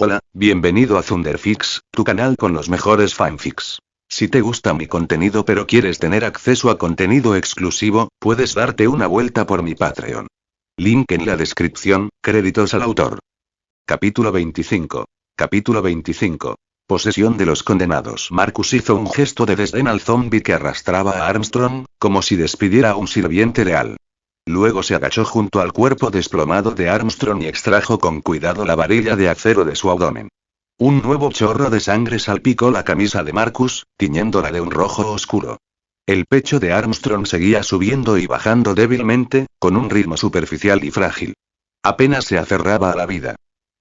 Hola, bienvenido a Thunderfix, tu canal con los mejores fanfics. Si te gusta mi contenido pero quieres tener acceso a contenido exclusivo, puedes darte una vuelta por mi Patreon. Link en la descripción, créditos al autor. Capítulo 25. Capítulo 25. Posesión de los condenados. Marcus hizo un gesto de desdén al zombie que arrastraba a Armstrong, como si despidiera a un sirviente leal. Luego se agachó junto al cuerpo desplomado de Armstrong y extrajo con cuidado la varilla de acero de su abdomen. Un nuevo chorro de sangre salpicó la camisa de Marcus, tiñéndola de un rojo oscuro. El pecho de Armstrong seguía subiendo y bajando débilmente, con un ritmo superficial y frágil. Apenas se aferraba a la vida.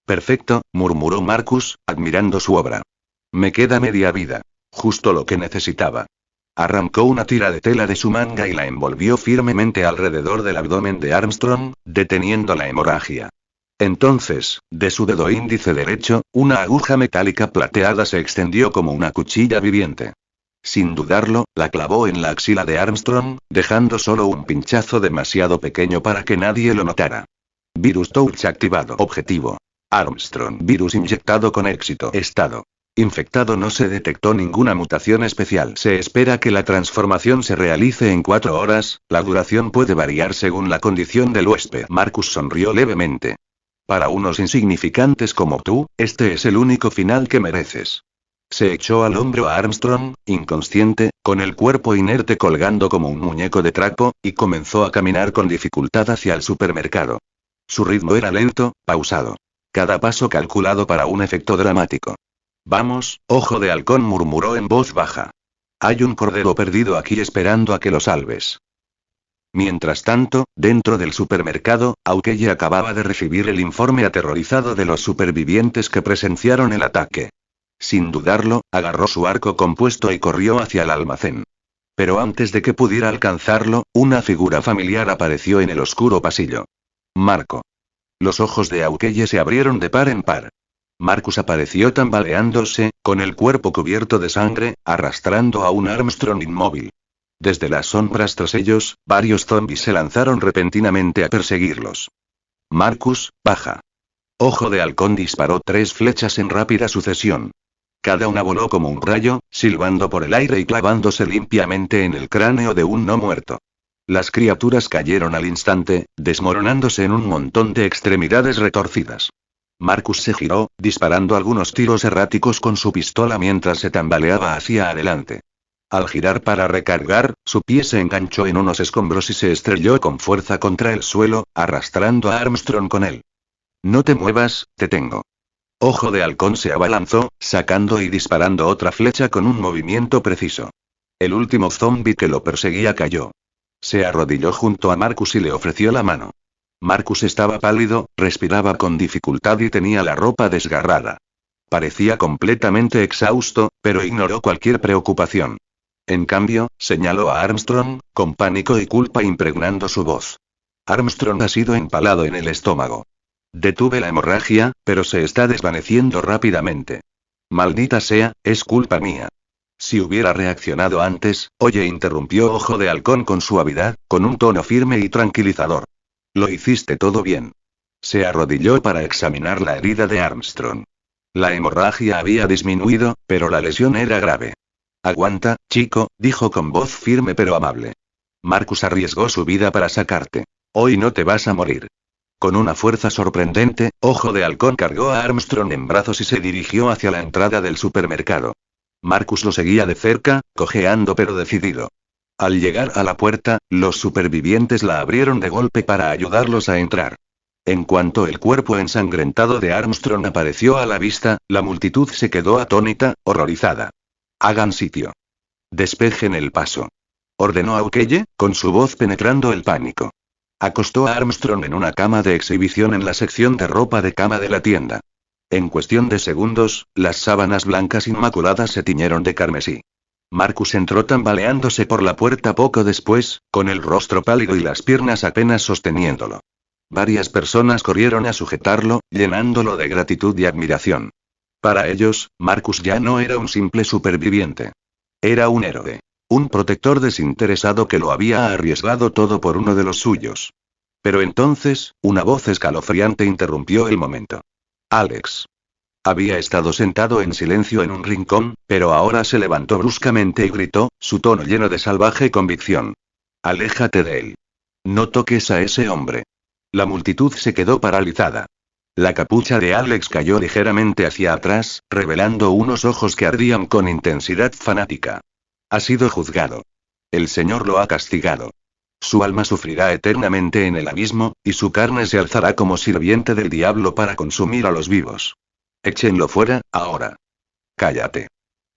Perfecto, murmuró Marcus, admirando su obra. Me queda media vida. Justo lo que necesitaba. Arrancó una tira de tela de su manga y la envolvió firmemente alrededor del abdomen de Armstrong, deteniendo la hemorragia. Entonces, de su dedo índice derecho, una aguja metálica plateada se extendió como una cuchilla viviente. Sin dudarlo, la clavó en la axila de Armstrong, dejando solo un pinchazo demasiado pequeño para que nadie lo notara. Virus Touch activado. Objetivo. Armstrong. Virus inyectado con éxito. Estado. Infectado. No se detectó ninguna mutación especial. Se espera que la transformación se realice en 4 horas, la duración puede variar según la condición del huésped. Marcus sonrió levemente. Para unos insignificantes como tú, este es el único final que mereces. Se echó al hombro a Armstrong, inconsciente, con el cuerpo inerte colgando como un muñeco de trapo, y comenzó a caminar con dificultad hacia el supermercado. Su ritmo era lento, pausado. Cada paso calculado para un efecto dramático. Vamos, ojo de halcón, murmuró en voz baja. Hay un cordero perdido aquí esperando a que lo salves. Mientras tanto, dentro del supermercado, Aukeye acababa de recibir el informe aterrorizado de los supervivientes que presenciaron el ataque. Sin dudarlo, agarró su arco compuesto y corrió hacia el almacén. Pero antes de que pudiera alcanzarlo, una figura familiar apareció en el oscuro pasillo. Marco. Los ojos de Aukeye se abrieron de par en par. Marcus apareció tambaleándose, con el cuerpo cubierto de sangre, arrastrando a un Armstrong inmóvil. Desde las sombras tras ellos, varios zombies se lanzaron repentinamente a perseguirlos. Marcus, baja. Ojo de halcón disparó 3 flechas en rápida sucesión. Cada una voló como un rayo, silbando por el aire y clavándose limpiamente en el cráneo de un no muerto. Las criaturas cayeron al instante, desmoronándose en un montón de extremidades retorcidas. Marcus se giró, disparando algunos tiros erráticos con su pistola mientras se tambaleaba hacia adelante. Al girar para recargar, su pie se enganchó en unos escombros y se estrelló con fuerza contra el suelo, arrastrando a Armstrong con él. No te muevas, te tengo. Ojo de halcón se abalanzó, sacando y disparando otra flecha con un movimiento preciso. El último zombi que lo perseguía cayó. Se arrodilló junto a Marcus y le ofreció la mano. Marcus estaba pálido, respiraba con dificultad y tenía la ropa desgarrada. Parecía completamente exhausto, pero ignoró cualquier preocupación. En cambio, señaló a Armstrong, con pánico y culpa impregnando su voz. Armstrong ha sido empalado en el estómago. Detuve la hemorragia, pero se está desvaneciendo rápidamente. Maldita sea, es culpa mía. Si hubiera reaccionado antes, oye, interrumpió Ojo de Halcón con suavidad, con un tono firme y tranquilizador. Lo hiciste todo bien. Se arrodilló para examinar la herida de Armstrong. La hemorragia había disminuido, pero la lesión era grave. Aguanta, chico, dijo con voz firme pero amable. Marcus arriesgó su vida para sacarte. Hoy no te vas a morir. Con una fuerza sorprendente, Ojo de Halcón cargó a Armstrong en brazos y se dirigió hacia la entrada del supermercado. Marcus lo seguía de cerca, cojeando pero decidido. Al llegar a la puerta, los supervivientes la abrieron de golpe para ayudarlos a entrar. En cuanto el cuerpo ensangrentado de Armstrong apareció a la vista, la multitud se quedó atónita, horrorizada. Hagan sitio. Despejen el paso. Ordenó Aukeye, con su voz penetrando el pánico. Acostó a Armstrong en una cama de exhibición en la sección de ropa de cama de la tienda. En cuestión de segundos, las sábanas blancas inmaculadas se tiñeron de carmesí. Marcus entró tambaleándose por la puerta poco después, con el rostro pálido y las piernas apenas sosteniéndolo. Varias personas corrieron a sujetarlo, llenándolo de gratitud y admiración. Para ellos, Marcus ya no era un simple superviviente. Era un héroe. Un protector desinteresado que lo había arriesgado todo por uno de los suyos. Pero entonces, una voz escalofriante interrumpió el momento. Alex. Había estado sentado en silencio en un rincón, pero ahora se levantó bruscamente y gritó, su tono lleno de salvaje convicción. Aléjate de él. No toques a ese hombre. La multitud se quedó paralizada. La capucha de Alex cayó ligeramente hacia atrás, revelando unos ojos que ardían con intensidad fanática. Ha sido juzgado. El Señor lo ha castigado. Su alma sufrirá eternamente en el abismo, y su carne se alzará como sirviente del diablo para consumir a los vivos. Échenlo fuera, ahora. Cállate.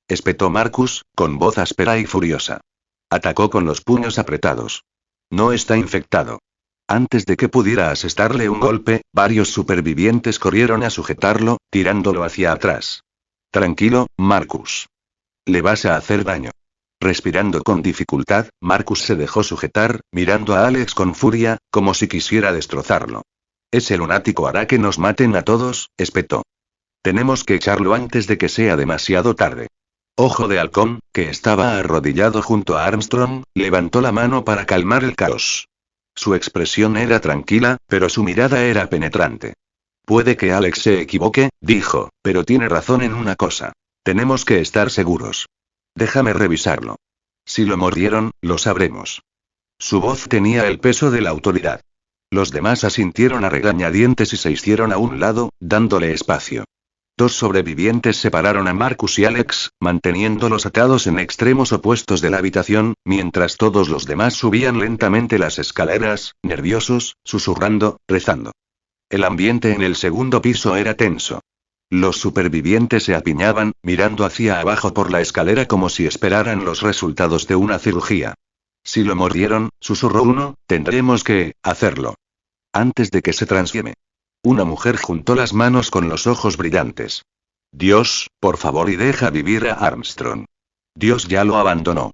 Espetó Marcus, con voz áspera y furiosa. Atacó con los puños apretados. No está infectado. Antes de que pudiera asestarle un golpe, varios supervivientes corrieron a sujetarlo, tirándolo hacia atrás. Tranquilo, Marcus. Le vas a hacer daño. Respirando con dificultad, Marcus se dejó sujetar, mirando a Alex con furia, como si quisiera destrozarlo. Ese lunático hará que nos maten a todos, espetó. Tenemos que echarlo antes de que sea demasiado tarde. Ojo de Halcón, que estaba arrodillado junto a Armstrong, levantó la mano para calmar el caos. Su expresión era tranquila, pero su mirada era penetrante. Puede que Alex se equivoque, dijo, pero tiene razón en una cosa. Tenemos que estar seguros. Déjame revisarlo. Si lo mordieron, lo sabremos. Su voz tenía el peso de la autoridad. Los demás asintieron a regañadientes y se hicieron a un lado, dándole espacio. Dos sobrevivientes separaron a Marcus y Alex, manteniéndolos atados en extremos opuestos de la habitación, mientras todos los demás subían lentamente las escaleras, nerviosos, susurrando, rezando. El ambiente en el segundo piso era tenso. Los supervivientes se apiñaban, mirando hacia abajo por la escalera como si esperaran los resultados de una cirugía. Si lo mordieron, susurró uno, tendremos que hacerlo. Antes de que se transfieme. Una mujer juntó las manos con los ojos brillantes. Dios, por favor y deja vivir a Armstrong. Dios ya lo abandonó.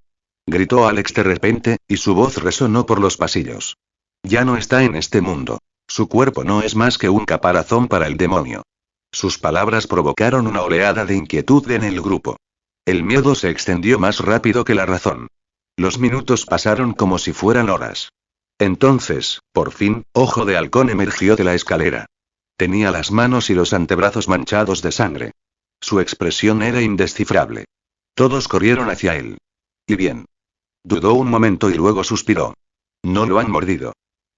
Gritó Alex de repente, y su voz resonó por los pasillos. Ya no está en este mundo. Su cuerpo no es más que un caparazón para el demonio. Sus palabras provocaron una oleada de inquietud en el grupo. El miedo se extendió más rápido que la razón. Los minutos pasaron como si fueran horas. Entonces, por fin, Ojo de Halcón emergió de la escalera. Tenía las manos y los antebrazos manchados de sangre. Su expresión era indescifrable. Todos corrieron hacia él. ¿Y bien? Dudó un momento y luego suspiró. No lo han mordido.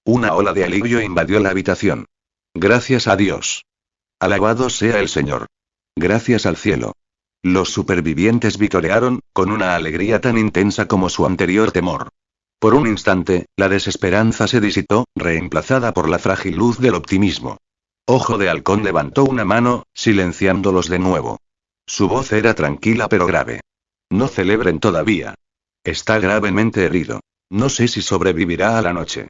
Una ola de alivio invadió la habitación. Gracias a Dios. Alabado sea el Señor. Gracias al cielo. Los supervivientes vitorearon, con una alegría tan intensa como su anterior temor. Por un instante, la desesperanza se disipó, reemplazada por la frágil luz del optimismo. Ojo de Halcón levantó una mano, silenciándolos de nuevo. Su voz era tranquila pero grave. No celebren todavía. Está gravemente herido. No sé si sobrevivirá a la noche.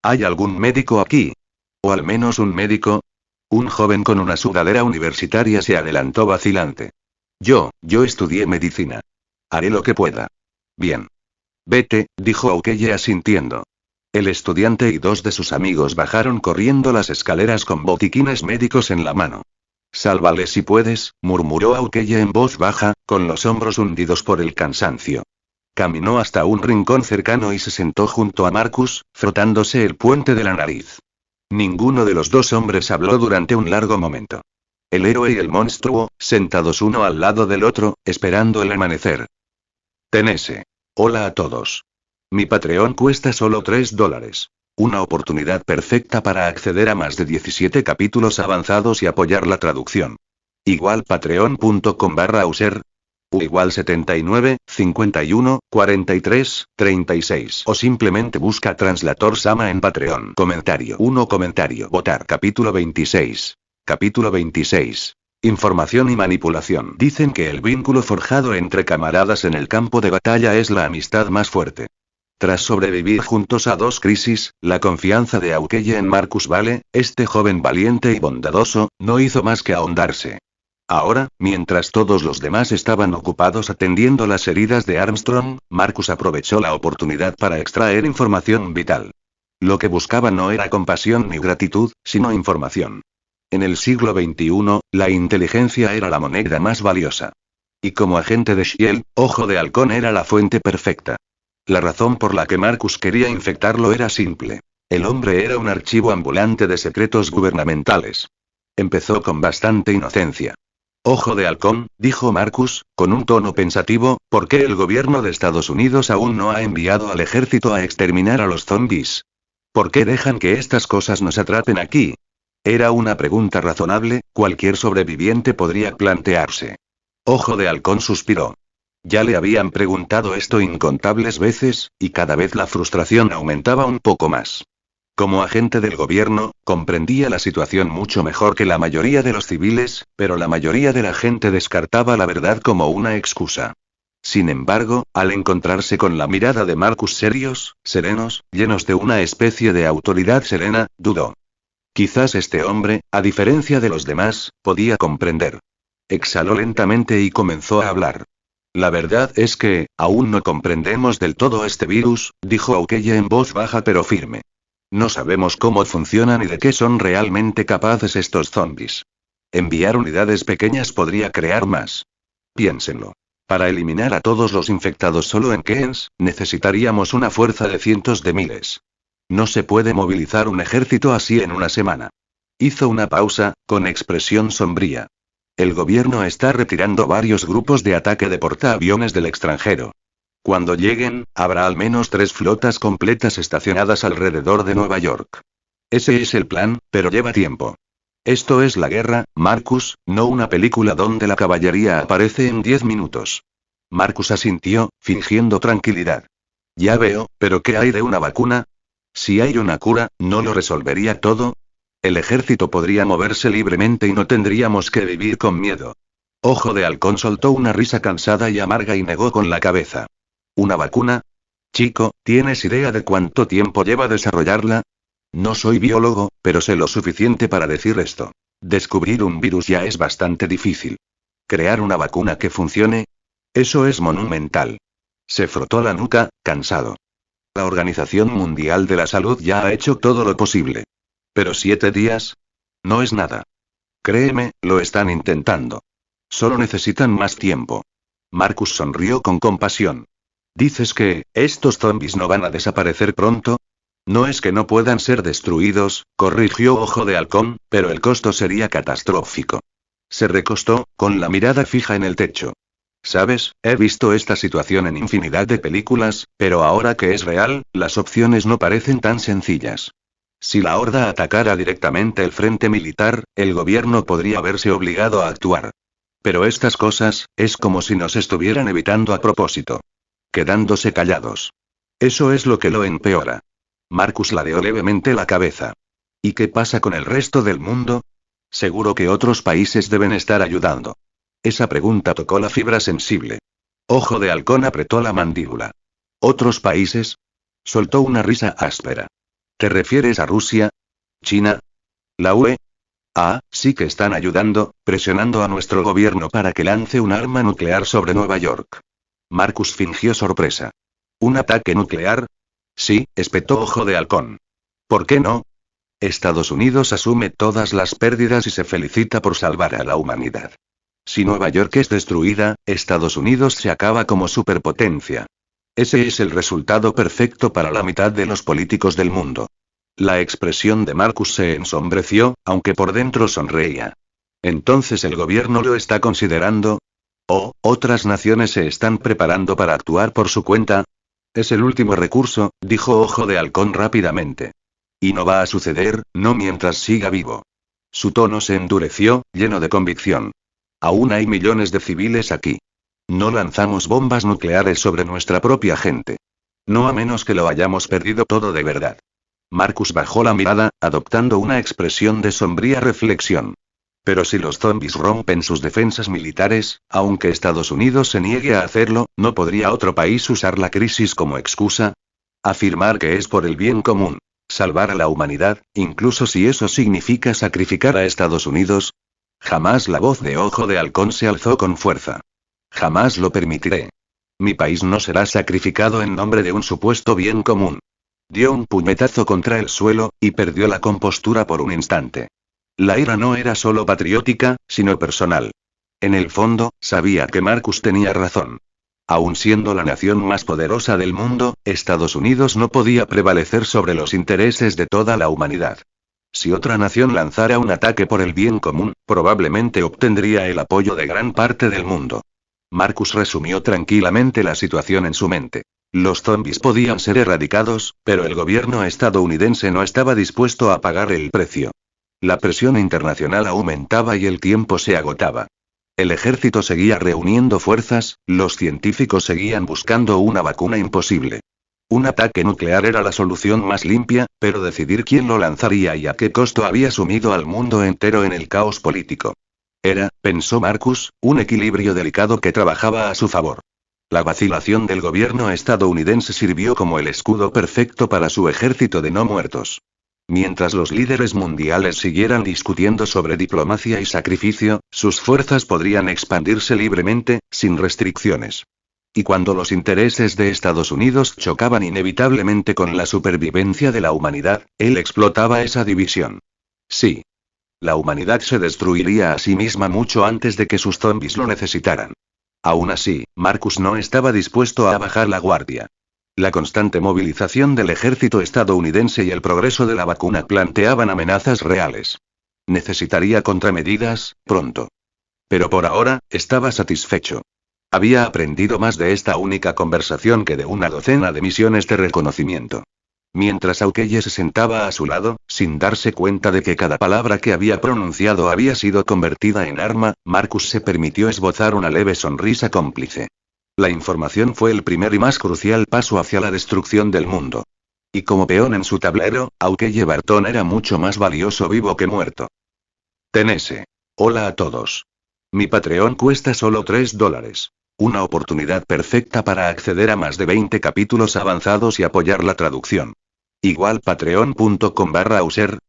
¿Hay algún médico aquí? ¿O al menos un médico? Un joven con una sudadera universitaria se adelantó vacilante. Yo estudié medicina. Haré lo que pueda. Bien. Vete, dijo Aukeye asintiendo. El estudiante y dos de sus amigos bajaron corriendo las escaleras con botiquines médicos en la mano. Sálvale si puedes, murmuró Aukeye en voz baja, con los hombros hundidos por el cansancio. Caminó hasta un rincón cercano y se sentó junto a Marcus, frotándose el puente de la nariz. Ninguno de los dos hombres habló durante un largo momento. El héroe y el monstruo, sentados uno al lado del otro, esperando el amanecer. Tenese. Hola a todos. Mi Patreon cuesta solo $3. Una oportunidad perfecta para acceder a más de 17 capítulos avanzados y apoyar la traducción. Igual patreon.com/user. U igual 79, 51, 43, 36. O simplemente busca Translator Sama en Patreon. Comentario 1. Comentario. Votar. Capítulo 26. Capítulo 26. Información y manipulación. Dicen que el vínculo forjado entre camaradas en el campo de batalla es la amistad más fuerte. Tras sobrevivir juntos a dos crisis, la confianza de Aukeye en Marcus Vale, este joven valiente y bondadoso, no hizo más que ahondarse. Ahora, mientras todos los demás estaban ocupados atendiendo las heridas de Armstrong, Marcus aprovechó la oportunidad para extraer información vital. Lo que buscaba no era compasión ni gratitud, sino información. En el siglo XXI, la inteligencia era la moneda más valiosa. Y como agente de Shield, Ojo de Halcón era la fuente perfecta. La razón por la que Marcus quería infectarlo era simple. El hombre era un archivo ambulante de secretos gubernamentales. Empezó con bastante inocencia. Ojo de halcón, dijo Marcus, con un tono pensativo, ¿por qué el gobierno de Estados Unidos aún no ha enviado al ejército a exterminar a los zombies? ¿Por qué dejan que estas cosas nos atrapen aquí? Era una pregunta razonable, cualquier sobreviviente podría plantearse. Ojo de halcón suspiró. Ya le habían preguntado esto incontables veces, y cada vez la frustración aumentaba un poco más. Como agente del gobierno, comprendía la situación mucho mejor que la mayoría de los civiles, pero la mayoría de la gente descartaba la verdad como una excusa. Sin embargo, al encontrarse con la mirada de Marcus serios, serenos, llenos de una especie de autoridad serena, dudó. Quizás este hombre, a diferencia de los demás, podía comprender. Exhaló lentamente y comenzó a hablar. La verdad es que, aún no comprendemos del todo este virus, dijo Aukeye en voz baja pero firme. No sabemos cómo funcionan y de qué son realmente capaces estos zombies. Enviar unidades pequeñas podría crear más. Piénsenlo. Para eliminar a todos los infectados solo en Keynes, necesitaríamos una fuerza de cientos de miles. No se puede movilizar un ejército así en una semana. Hizo una pausa, con expresión sombría. El gobierno está retirando varios grupos de ataque de portaaviones del extranjero. Cuando lleguen, habrá al menos 3 flotas completas estacionadas alrededor de Nueva York. Ese es el plan, pero lleva tiempo. Esto es la guerra, Marcus, no una película donde la caballería aparece en 10 minutos. Marcus asintió, fingiendo tranquilidad. Ya veo, pero ¿qué hay de una vacuna? Si hay una cura, ¿no lo resolvería todo? El ejército podría moverse libremente y no tendríamos que vivir con miedo. Ojo de halcón soltó una risa cansada y amarga y negó con la cabeza. ¿Una vacuna? Chico, ¿tienes idea de cuánto tiempo lleva desarrollarla? No soy biólogo, pero sé lo suficiente para decir esto. Descubrir un virus ya es bastante difícil. ¿Crear una vacuna que funcione? Eso es monumental. Se frotó la nuca, cansado. La Organización Mundial de la Salud ya ha hecho todo lo posible. ¿Pero 7 días? No es nada. Créeme, lo están intentando. Solo necesitan más tiempo. Marcus sonrió con compasión. ¿Dices que, estos zombies no van a desaparecer pronto? No es que no puedan ser destruidos, corrigió Ojo de Halcón, pero el costo sería catastrófico. Se recostó, con la mirada fija en el techo. ¿Sabes? He visto esta situación en infinidad de películas, pero ahora que es real, las opciones no parecen tan sencillas. Si la Horda atacara directamente el frente militar, el gobierno podría verse obligado a actuar. Pero estas cosas, es como si nos estuvieran evitando a propósito. Quedándose callados. Eso es lo que lo empeora. Marcus ladeó levemente la cabeza. ¿Y qué pasa con el resto del mundo? Seguro que otros países deben estar ayudando. Esa pregunta tocó la fibra sensible. Ojo de Halcón apretó la mandíbula. ¿Otros países? Soltó una risa áspera. ¿Te refieres a Rusia? ¿China? ¿La UE? Ah, sí que están ayudando, presionando a nuestro gobierno para que lance un arma nuclear sobre Nueva York. Marcus fingió sorpresa. ¿Un ataque nuclear? Sí, espetó Ojo de Halcón. ¿Por qué no? Estados Unidos asume todas las pérdidas y se felicita por salvar a la humanidad. Si Nueva York es destruida, Estados Unidos se acaba como superpotencia. Ese es el resultado perfecto para la mitad de los políticos del mundo. La expresión de Marcus se ensombreció, aunque por dentro sonreía. ¿Entonces el gobierno lo está considerando? ¿O, otras naciones se están preparando para actuar por su cuenta? Es el último recurso, dijo Ojo de Halcón rápidamente. Y no va a suceder, no mientras siga vivo. Su tono se endureció, lleno de convicción. Aún hay millones de civiles aquí. No lanzamos bombas nucleares sobre nuestra propia gente. No a menos que lo hayamos perdido todo de verdad. Marcus bajó la mirada, adoptando una expresión de sombría reflexión. Pero si los zombies rompen sus defensas militares, aunque Estados Unidos se niegue a hacerlo, ¿no podría otro país usar la crisis como excusa? Afirmar que es por el bien común. Salvar a la humanidad, incluso si eso significa sacrificar a Estados Unidos. Jamás. La voz de Ojo de Halcón se alzó con fuerza. Jamás lo permitiré. Mi país no será sacrificado en nombre de un supuesto bien común. Dio un puñetazo contra el suelo, y perdió la compostura por un instante. La ira no era solo patriótica, sino personal. En el fondo, sabía que Marcus tenía razón. Aun siendo la nación más poderosa del mundo, Estados Unidos no podía prevalecer sobre los intereses de toda la humanidad. Si otra nación lanzara un ataque por el bien común, probablemente obtendría el apoyo de gran parte del mundo. Marcus resumió tranquilamente la situación en su mente. Los zombies podían ser erradicados, pero el gobierno estadounidense no estaba dispuesto a pagar el precio. La presión internacional aumentaba y el tiempo se agotaba. El ejército seguía reuniendo fuerzas, los científicos seguían buscando una vacuna imposible. Un ataque nuclear era la solución más limpia, pero decidir quién lo lanzaría y a qué costo había sumido al mundo entero en el caos político. Era, pensó Marcus, un equilibrio delicado que trabajaba a su favor. La vacilación del gobierno estadounidense sirvió como el escudo perfecto para su ejército de no muertos. Mientras los líderes mundiales siguieran discutiendo sobre diplomacia y sacrificio, sus fuerzas podrían expandirse libremente, sin restricciones. Y cuando los intereses de Estados Unidos chocaban inevitablemente con la supervivencia de la humanidad, él explotaba esa división. Sí. La humanidad se destruiría a sí misma mucho antes de que sus zombies lo necesitaran. Aún así, Marcus no estaba dispuesto a bajar la guardia. La constante movilización del ejército estadounidense y el progreso de la vacuna planteaban amenazas reales. Necesitaría contramedidas, pronto. Pero por ahora, estaba satisfecho. Había aprendido más de esta única conversación que de una docena de misiones de reconocimiento. Mientras Aukeye se sentaba a su lado, sin darse cuenta de que cada palabra que había pronunciado había sido convertida en arma, Marcus se permitió esbozar una leve sonrisa cómplice. La información fue el primer y más crucial paso hacia la destrucción del mundo. Y como peón en su tablero, Aukeye Barton era mucho más valioso vivo que muerto. Tenese. Hola a todos. Mi Patreon cuesta solo $3. Una oportunidad perfecta para acceder a más de 20 capítulos avanzados y apoyar la traducción. Igual patreon.com/user.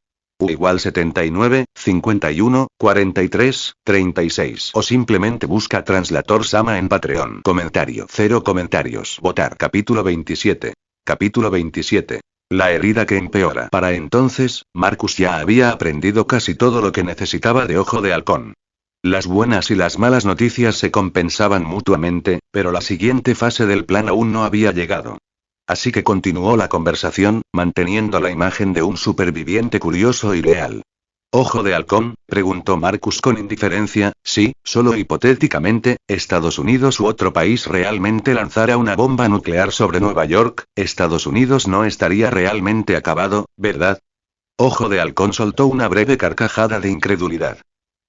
Igual 79, 51, 43, 36. O simplemente busca Translator Sama en Patreon. Comentario. 0 comentarios. Votar. Capítulo 27. Capítulo 27. La herida que empeora. Para entonces, Marcus ya había aprendido casi todo lo que necesitaba de Ojo de Halcón. Las buenas y las malas noticias se compensaban mutuamente, pero la siguiente fase del plan aún no había llegado. Así que continuó la conversación, manteniendo la imagen de un superviviente curioso y leal. ¿Ojo de Halcón?, preguntó Marcus con indiferencia. Sí, solo hipotéticamente, Estados Unidos u otro país realmente lanzara una bomba nuclear sobre Nueva York, Estados Unidos no estaría realmente acabado, ¿verdad? Ojo de Halcón soltó una breve carcajada de incredulidad.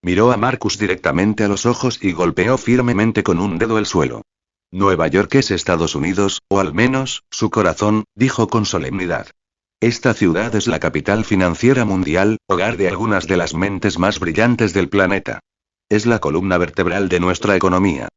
Miró a Marcus directamente a los ojos y golpeó firmemente con un dedo el suelo. Nueva York es Estados Unidos, o al menos, su corazón, dijo con solemnidad. Esta ciudad es la capital financiera mundial, hogar de algunas de las mentes más brillantes del planeta. Es la columna vertebral de nuestra economía.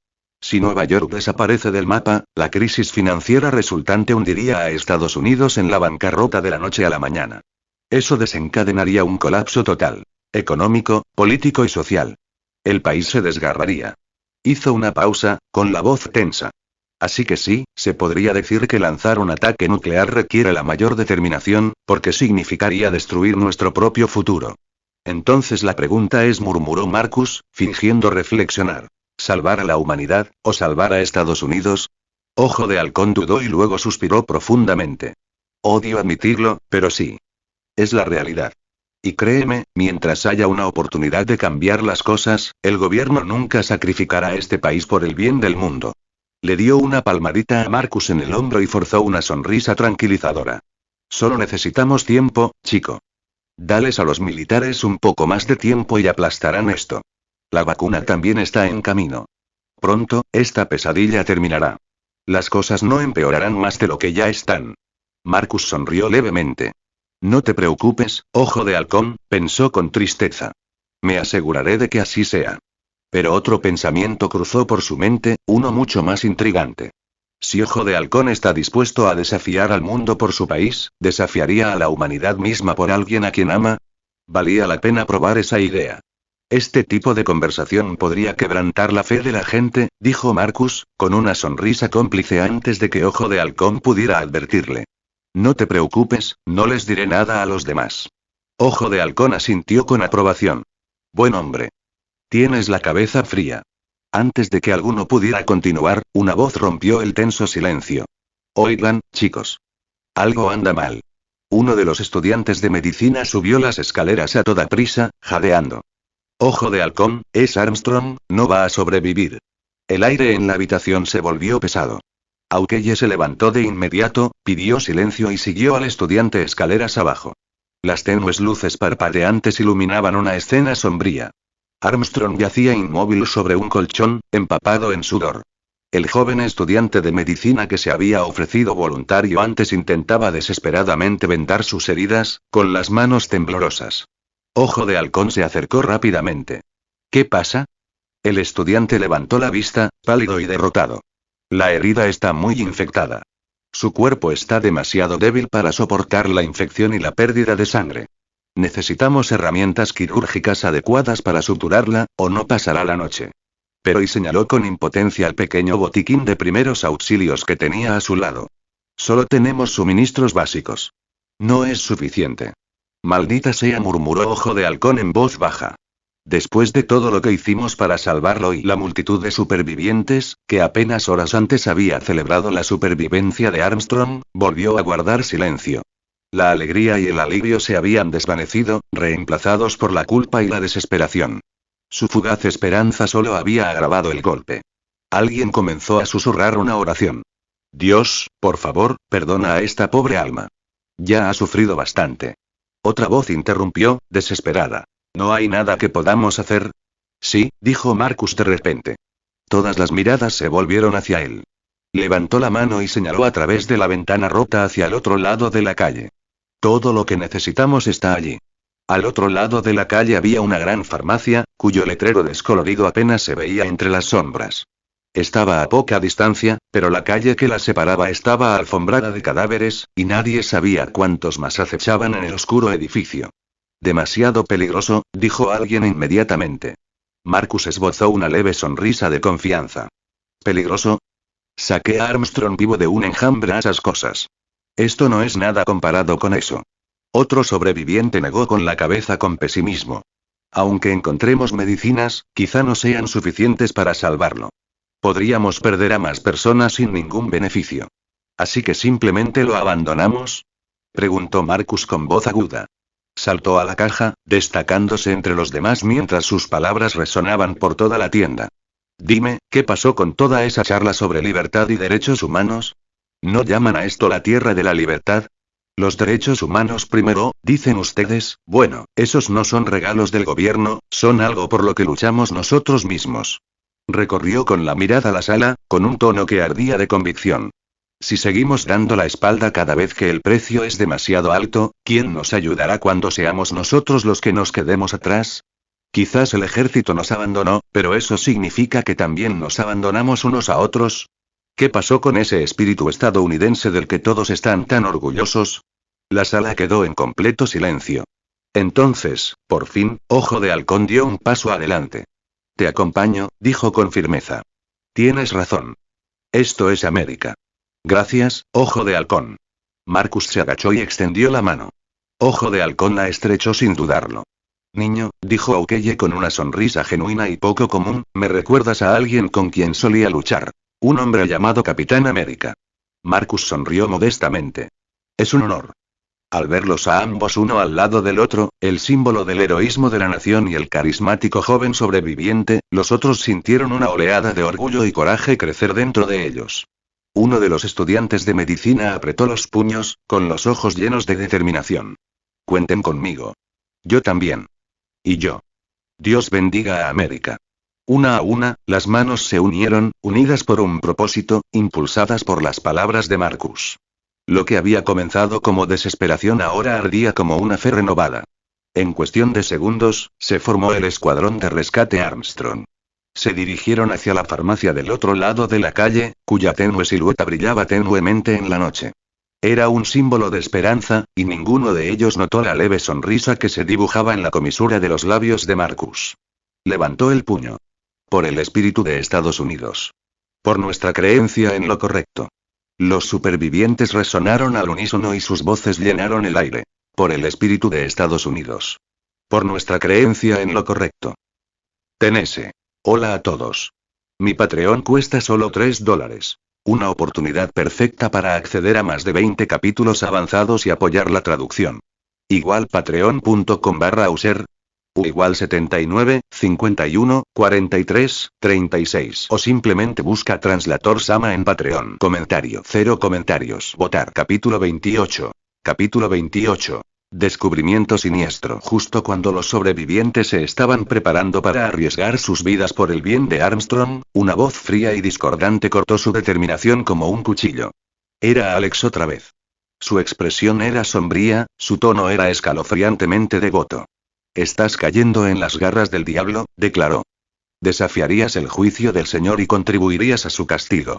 Si Nueva York desaparece del mapa, la crisis financiera resultante hundiría a Estados Unidos en la bancarrota de la noche a la mañana. Eso desencadenaría un colapso total. Económico, político y social. El país se desgarraría. Hizo una pausa, con la voz tensa. Así que sí, se podría decir que lanzar un ataque nuclear requiere la mayor determinación, porque significaría destruir nuestro propio futuro. Entonces la pregunta es, murmuró Marcus, fingiendo reflexionar. ¿Salvar a la humanidad, o salvar a Estados Unidos? Ojo de Halcón dudó y luego suspiró profundamente. Odio admitirlo, pero sí. Es la realidad. Y créeme, mientras haya una oportunidad de cambiar las cosas, el gobierno nunca sacrificará a este país por el bien del mundo. Le dio una palmadita a Marcus en el hombro y forzó una sonrisa tranquilizadora. Solo necesitamos tiempo, chico. Dales a los militares un poco más de tiempo y aplastarán esto. La vacuna también está en camino. Pronto, esta pesadilla terminará. Las cosas no empeorarán más de lo que ya están. Marcus sonrió levemente. No te preocupes, Ojo de Halcón, pensó con tristeza. Me aseguraré de que así sea. Pero otro pensamiento cruzó por su mente, uno mucho más intrigante. Si Ojo de Halcón está dispuesto a desafiar al mundo por su país, ¿desafiaría a la humanidad misma por alguien a quien ama? Valía la pena probar esa idea. Este tipo de conversación podría quebrantar la fe de la gente, dijo Marcus, con una sonrisa cómplice antes de que Ojo de Halcón pudiera advertirle. No te preocupes, no les diré nada a los demás. Ojo de Halcón asintió con aprobación. Buen hombre. Tienes la cabeza fría. Antes de que alguno pudiera continuar, una voz rompió el tenso silencio. Oigan, chicos. Algo anda mal. Uno de los estudiantes de medicina subió las escaleras a toda prisa, jadeando. Ojo de halcón, es Armstrong, no va a sobrevivir. El aire en la habitación se volvió pesado. Aukeye se levantó de inmediato, pidió silencio y siguió al estudiante escaleras abajo. Las tenues luces parpadeantes iluminaban una escena sombría. Armstrong yacía inmóvil sobre un colchón, empapado en sudor. El joven estudiante de medicina que se había ofrecido voluntario antes intentaba desesperadamente vendar sus heridas, con las manos temblorosas. Ojo de halcón se acercó rápidamente. ¿Qué pasa? El estudiante levantó la vista, pálido y derrotado. La herida está muy infectada. Su cuerpo está demasiado débil para soportar la infección y la pérdida de sangre. Necesitamos herramientas quirúrgicas adecuadas para suturarla, o no pasará la noche. Pero y señaló con impotencia el pequeño botiquín de primeros auxilios que tenía a su lado. Solo tenemos suministros básicos. No es suficiente. Maldita sea, murmuró Ojo de Halcón en voz baja. Después de todo lo que hicimos para salvarlo y la multitud de supervivientes, que apenas horas antes había celebrado la supervivencia de Armstrong, volvió a guardar silencio. La alegría y el alivio se habían desvanecido, reemplazados por la culpa y la desesperación. Su fugaz esperanza solo había agravado el golpe. Alguien comenzó a susurrar una oración. Dios, por favor, perdona a esta pobre alma. Ya ha sufrido bastante. Otra voz interrumpió, desesperada. ¿No hay nada que podamos hacer? Sí, dijo Marcus de repente. Todas las miradas se volvieron hacia él. Levantó la mano y señaló a través de la ventana rota hacia el otro lado de la calle. Todo lo que necesitamos está allí. Al otro lado de la calle había una gran farmacia, cuyo letrero descolorido apenas se veía entre las sombras. Estaba a poca distancia, pero la calle que la separaba estaba alfombrada de cadáveres, y nadie sabía cuántos más acechaban en el oscuro edificio. Demasiado peligroso, dijo alguien inmediatamente. Marcus esbozó una leve sonrisa de confianza. ¿Peligroso? Saqué a Armstrong vivo de un enjambre a esas cosas. Esto no es nada comparado con eso. Otro sobreviviente negó con la cabeza con pesimismo. Aunque encontremos medicinas, quizá no sean suficientes para salvarlo. Podríamos perder a más personas sin ningún beneficio. ¿Así que simplemente lo abandonamos? Preguntó Marcus con voz aguda. Saltó a la caja, destacándose entre los demás mientras sus palabras resonaban por toda la tienda. Dime, ¿qué pasó con toda esa charla sobre libertad y derechos humanos? ¿No llaman a esto la tierra de la libertad? Los derechos humanos primero, dicen ustedes. Bueno, esos no son regalos del gobierno, son algo por lo que luchamos nosotros mismos. Recorrió con la mirada la sala, con un tono que ardía de convicción. Si seguimos dando la espalda cada vez que el precio es demasiado alto, ¿quién nos ayudará cuando seamos nosotros los que nos quedemos atrás? Quizás el ejército nos abandonó, pero eso significa que también nos abandonamos unos a otros. ¿Qué pasó con ese espíritu estadounidense del que todos están tan orgullosos? La sala quedó en completo silencio. Entonces, por fin, Ojo de Halcón dio un paso adelante. Te acompaño, dijo con firmeza. Tienes razón. Esto es América. Gracias, Ojo de Halcón. Marcus se agachó y extendió la mano. Ojo de Halcón la estrechó sin dudarlo. Niño, dijo Aukeye con una sonrisa genuina y poco común, me recuerdas a alguien con quien solía luchar. Un hombre llamado Capitán América. Marcus sonrió modestamente. Es un honor. Al verlos a ambos uno al lado del otro, el símbolo del heroísmo de la nación y el carismático joven sobreviviente, los otros sintieron una oleada de orgullo y coraje crecer dentro de ellos. Uno de los estudiantes de medicina apretó los puños, con los ojos llenos de determinación. Cuenten conmigo. Yo también. Y yo. Dios bendiga a América. Una a una, las manos se unieron, unidas por un propósito, impulsadas por las palabras de Marcus. Lo que había comenzado como desesperación ahora ardía como una fe renovada. En cuestión de segundos, se formó el escuadrón de rescate Armstrong. Se dirigieron hacia la farmacia del otro lado de la calle, cuya tenue silueta brillaba tenuemente en la noche. Era un símbolo de esperanza, y ninguno de ellos notó la leve sonrisa que se dibujaba en la comisura de los labios de Marcus. Levantó el puño. Por el espíritu de Estados Unidos. Por nuestra creencia en lo correcto. Los supervivientes resonaron al unísono y sus voces llenaron el aire. Por el espíritu de Estados Unidos. Por nuestra creencia en lo correcto. Tennessee. Hola a todos. Mi Patreon cuesta solo $3. Una oportunidad perfecta para acceder a más de 20 capítulos avanzados y apoyar la traducción. Igual patreon.com/user. U igual 79, 51, 43, 36. O simplemente busca Translator Sama en Patreon. Comentario. 0 comentarios. Votar. Capítulo 28. Capítulo 28. Descubrimiento siniestro. Justo cuando los sobrevivientes se estaban preparando para arriesgar sus vidas por el bien de Armstrong, una voz fría y discordante cortó su determinación como un cuchillo. Era Alex otra vez. Su expresión era sombría, su tono era escalofriantemente devoto. «Estás cayendo en las garras del diablo», declaró. «Desafiarías el juicio del Señor y contribuirías a su castigo.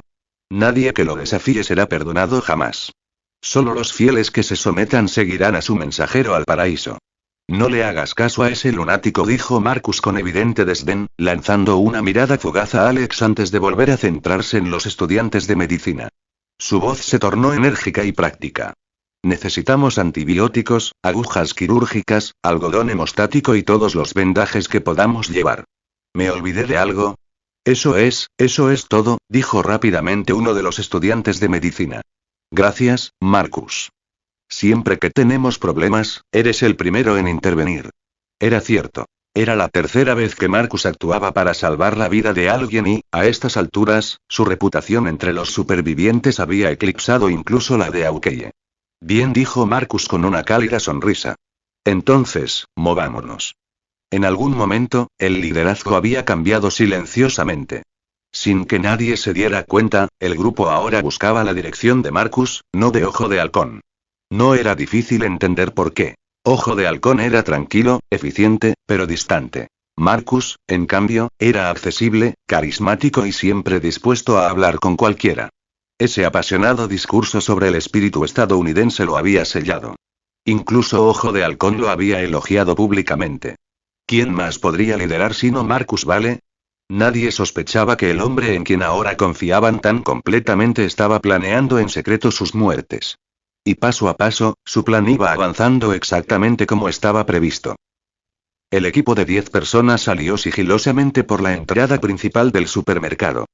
Nadie que lo desafíe será perdonado jamás. Solo los fieles que se sometan seguirán a su mensajero al paraíso». «No le hagas caso a ese lunático», dijo Marcus con evidente desdén, lanzando una mirada fugaz a Alex antes de volver a centrarse en los estudiantes de medicina. Su voz se tornó enérgica y práctica. «Necesitamos antibióticos, agujas quirúrgicas, algodón hemostático y todos los vendajes que podamos llevar. ¿Me olvidé de algo?» Eso es todo», dijo rápidamente uno de los estudiantes de medicina. «Gracias, Marcus. Siempre que tenemos problemas, eres el primero en intervenir». Era cierto. Era la tercera vez que Marcus actuaba para salvar la vida de alguien y, a estas alturas, su reputación entre los supervivientes había eclipsado incluso la de Aukeye. «Bien», dijo Marcus con una cálida sonrisa. «Entonces, movámonos». En algún momento, el liderazgo había cambiado silenciosamente. Sin que nadie se diera cuenta, el grupo ahora buscaba la dirección de Marcus, no de Ojo de Halcón. No era difícil entender por qué. Ojo de Halcón era tranquilo, eficiente, pero distante. Marcus, en cambio, era accesible, carismático y siempre dispuesto a hablar con cualquiera. Ese apasionado discurso sobre el espíritu estadounidense lo había sellado. Incluso Ojo de Halcón lo había elogiado públicamente. ¿Quién más podría liderar sino Marcus Vale? Nadie sospechaba que el hombre en quien ahora confiaban tan completamente estaba planeando en secreto sus muertes. Y paso a paso, su plan iba avanzando exactamente como estaba previsto. El equipo de 10 personas salió sigilosamente por la entrada principal del supermercado.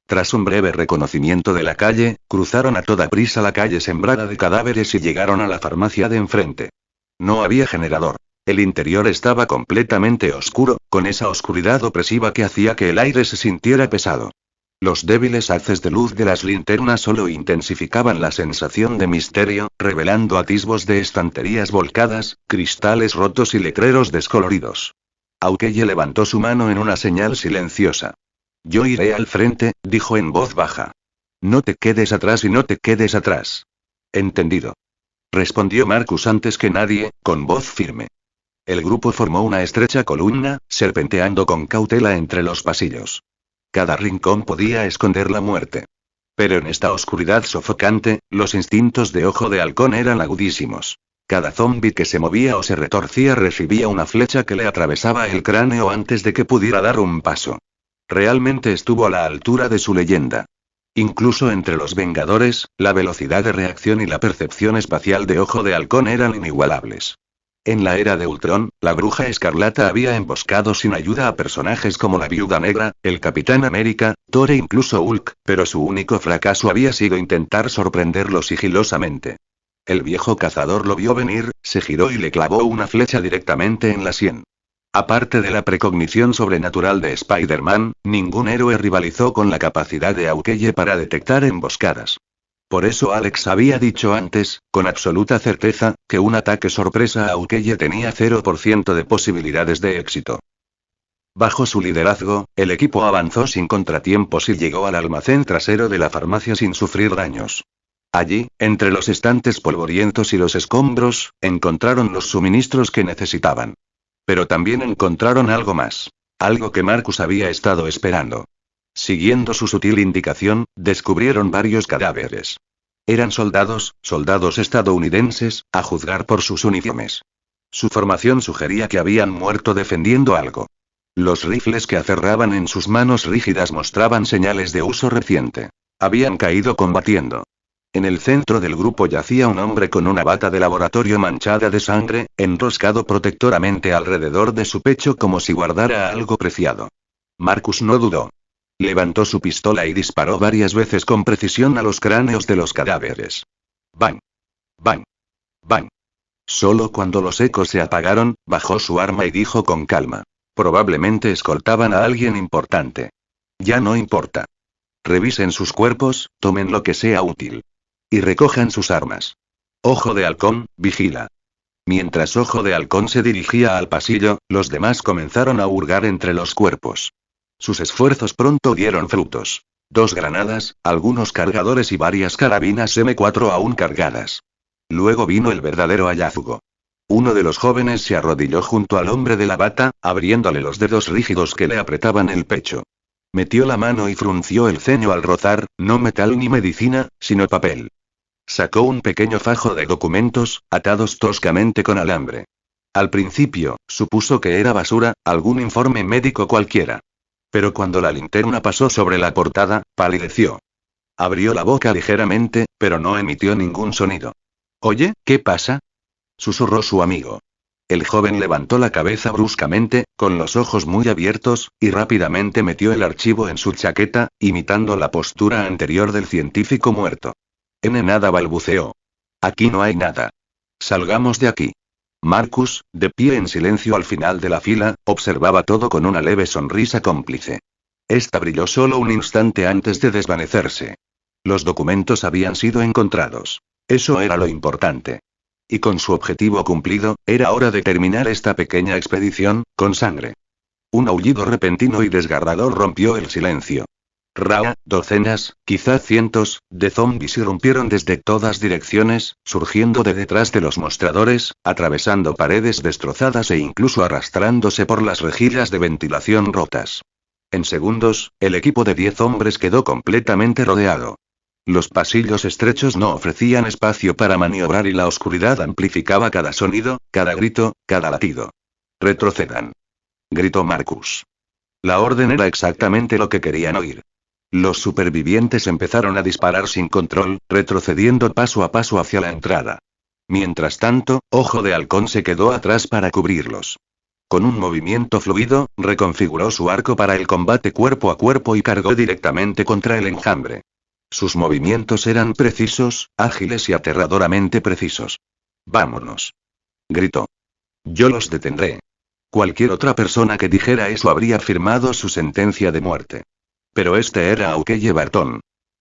Tras un breve reconocimiento de la calle, cruzaron a toda prisa la calle sembrada de cadáveres y llegaron a la farmacia de enfrente. No había generador. El interior estaba completamente oscuro, con esa oscuridad opresiva que hacía que el aire se sintiera pesado. Los débiles haces de luz de las linternas solo intensificaban la sensación de misterio, revelando atisbos de estanterías volcadas, cristales rotos y letreros descoloridos. Aukeye levantó su mano en una señal silenciosa. «Yo iré al frente», dijo en voz baja. «No te quedes atrás y no te quedes atrás». «Entendido», respondió Marcus antes que nadie, con voz firme. El grupo formó una estrecha columna, serpenteando con cautela entre los pasillos. Cada rincón podía esconder la muerte. Pero en esta oscuridad sofocante, los instintos de Ojo de Halcón eran agudísimos. Cada zombi que se movía o se retorcía recibía una flecha que le atravesaba el cráneo antes de que pudiera dar un paso. Realmente estuvo a la altura de su leyenda. Incluso entre los Vengadores, la velocidad de reacción y la percepción espacial de Ojo de Halcón eran inigualables. En la era de Ultron, la Bruja Escarlata había emboscado sin ayuda a personajes como la Viuda Negra, el Capitán América, Thor e incluso Hulk, pero su único fracaso había sido intentar sorprenderlo sigilosamente. El viejo cazador lo vio venir, se giró y le clavó una flecha directamente en la sien. Aparte de la precognición sobrenatural de Spider-Man, ningún héroe rivalizó con la capacidad de Aukeye para detectar emboscadas. Por eso Alex había dicho antes, con absoluta certeza, que un ataque sorpresa a Aukeye tenía 0% de posibilidades de éxito. Bajo su liderazgo, el equipo avanzó sin contratiempos y llegó al almacén trasero de la farmacia sin sufrir daños. Allí, entre los estantes polvorientos y los escombros, encontraron los suministros que necesitaban. Pero también encontraron algo más. Algo que Marcus había estado esperando. Siguiendo su sutil indicación, descubrieron varios cadáveres. Eran soldados estadounidenses, a juzgar por sus uniformes. Su formación sugería que habían muerto defendiendo algo. Los rifles que aferraban en sus manos rígidas mostraban señales de uso reciente. Habían caído combatiendo. En el centro del grupo yacía un hombre con una bata de laboratorio manchada de sangre, enroscado protectoramente alrededor de su pecho como si guardara algo preciado. Marcus no dudó. Levantó su pistola y disparó varias veces con precisión a los cráneos de los cadáveres. ¡Bang! ¡Bang! ¡Bang! Solo cuando los ecos se apagaron, bajó su arma y dijo con calma. Probablemente escoltaban a alguien importante. Ya no importa. Revisen sus cuerpos, tomen lo que sea útil. Y recojan sus armas. Ojo de Halcón, vigila. Mientras Ojo de Halcón se dirigía al pasillo, los demás comenzaron a hurgar entre los cuerpos. Sus esfuerzos pronto dieron frutos. 2 granadas, algunos cargadores y varias carabinas M4 aún cargadas. Luego vino el verdadero hallazgo. Uno de los jóvenes se arrodilló junto al hombre de la bata, abriéndole los dedos rígidos que le apretaban el pecho. Metió la mano y frunció el ceño al rozar, no metal ni medicina, sino papel. Sacó un pequeño fajo de documentos, atados toscamente con alambre. Al principio, supuso que era basura, algún informe médico cualquiera. Pero cuando la linterna pasó sobre la portada, palideció. Abrió la boca ligeramente, pero no emitió ningún sonido. «Oye, ¿qué pasa?», susurró su amigo. El joven levantó la cabeza bruscamente, con los ojos muy abiertos, y rápidamente metió el archivo en su chaqueta, imitando la postura anterior del científico muerto. Nada, balbuceó. «Aquí no hay nada. Salgamos de aquí». Marcus, de pie en silencio al final de la fila, observaba todo con una leve sonrisa cómplice. Esta brilló solo un instante antes de desvanecerse. Los documentos habían sido encontrados. Eso era lo importante. Y con su objetivo cumplido, era hora de terminar esta pequeña expedición, con sangre. Un aullido repentino y desgarrador rompió el silencio. Docenas, quizá cientos, de zombies irrumpieron desde todas direcciones, surgiendo de detrás de los mostradores, atravesando paredes destrozadas e incluso arrastrándose por las rejillas de ventilación rotas. En segundos, el equipo de 10 hombres quedó completamente rodeado. Los pasillos estrechos no ofrecían espacio para maniobrar y la oscuridad amplificaba cada sonido, cada grito, cada latido. «Retrocedan», gritó Marcus. La orden era exactamente lo que querían oír. Los supervivientes empezaron a disparar sin control, retrocediendo paso a paso hacia la entrada. Mientras tanto, Ojo de Halcón se quedó atrás para cubrirlos. Con un movimiento fluido, reconfiguró su arco para el combate cuerpo a cuerpo y cargó directamente contra el enjambre. Sus movimientos eran precisos, ágiles y aterradoramente precisos. «Vámonos», gritó. «Yo los detendré». Cualquier otra persona que dijera eso habría firmado su sentencia de muerte. Pero este era Aukeye Barton.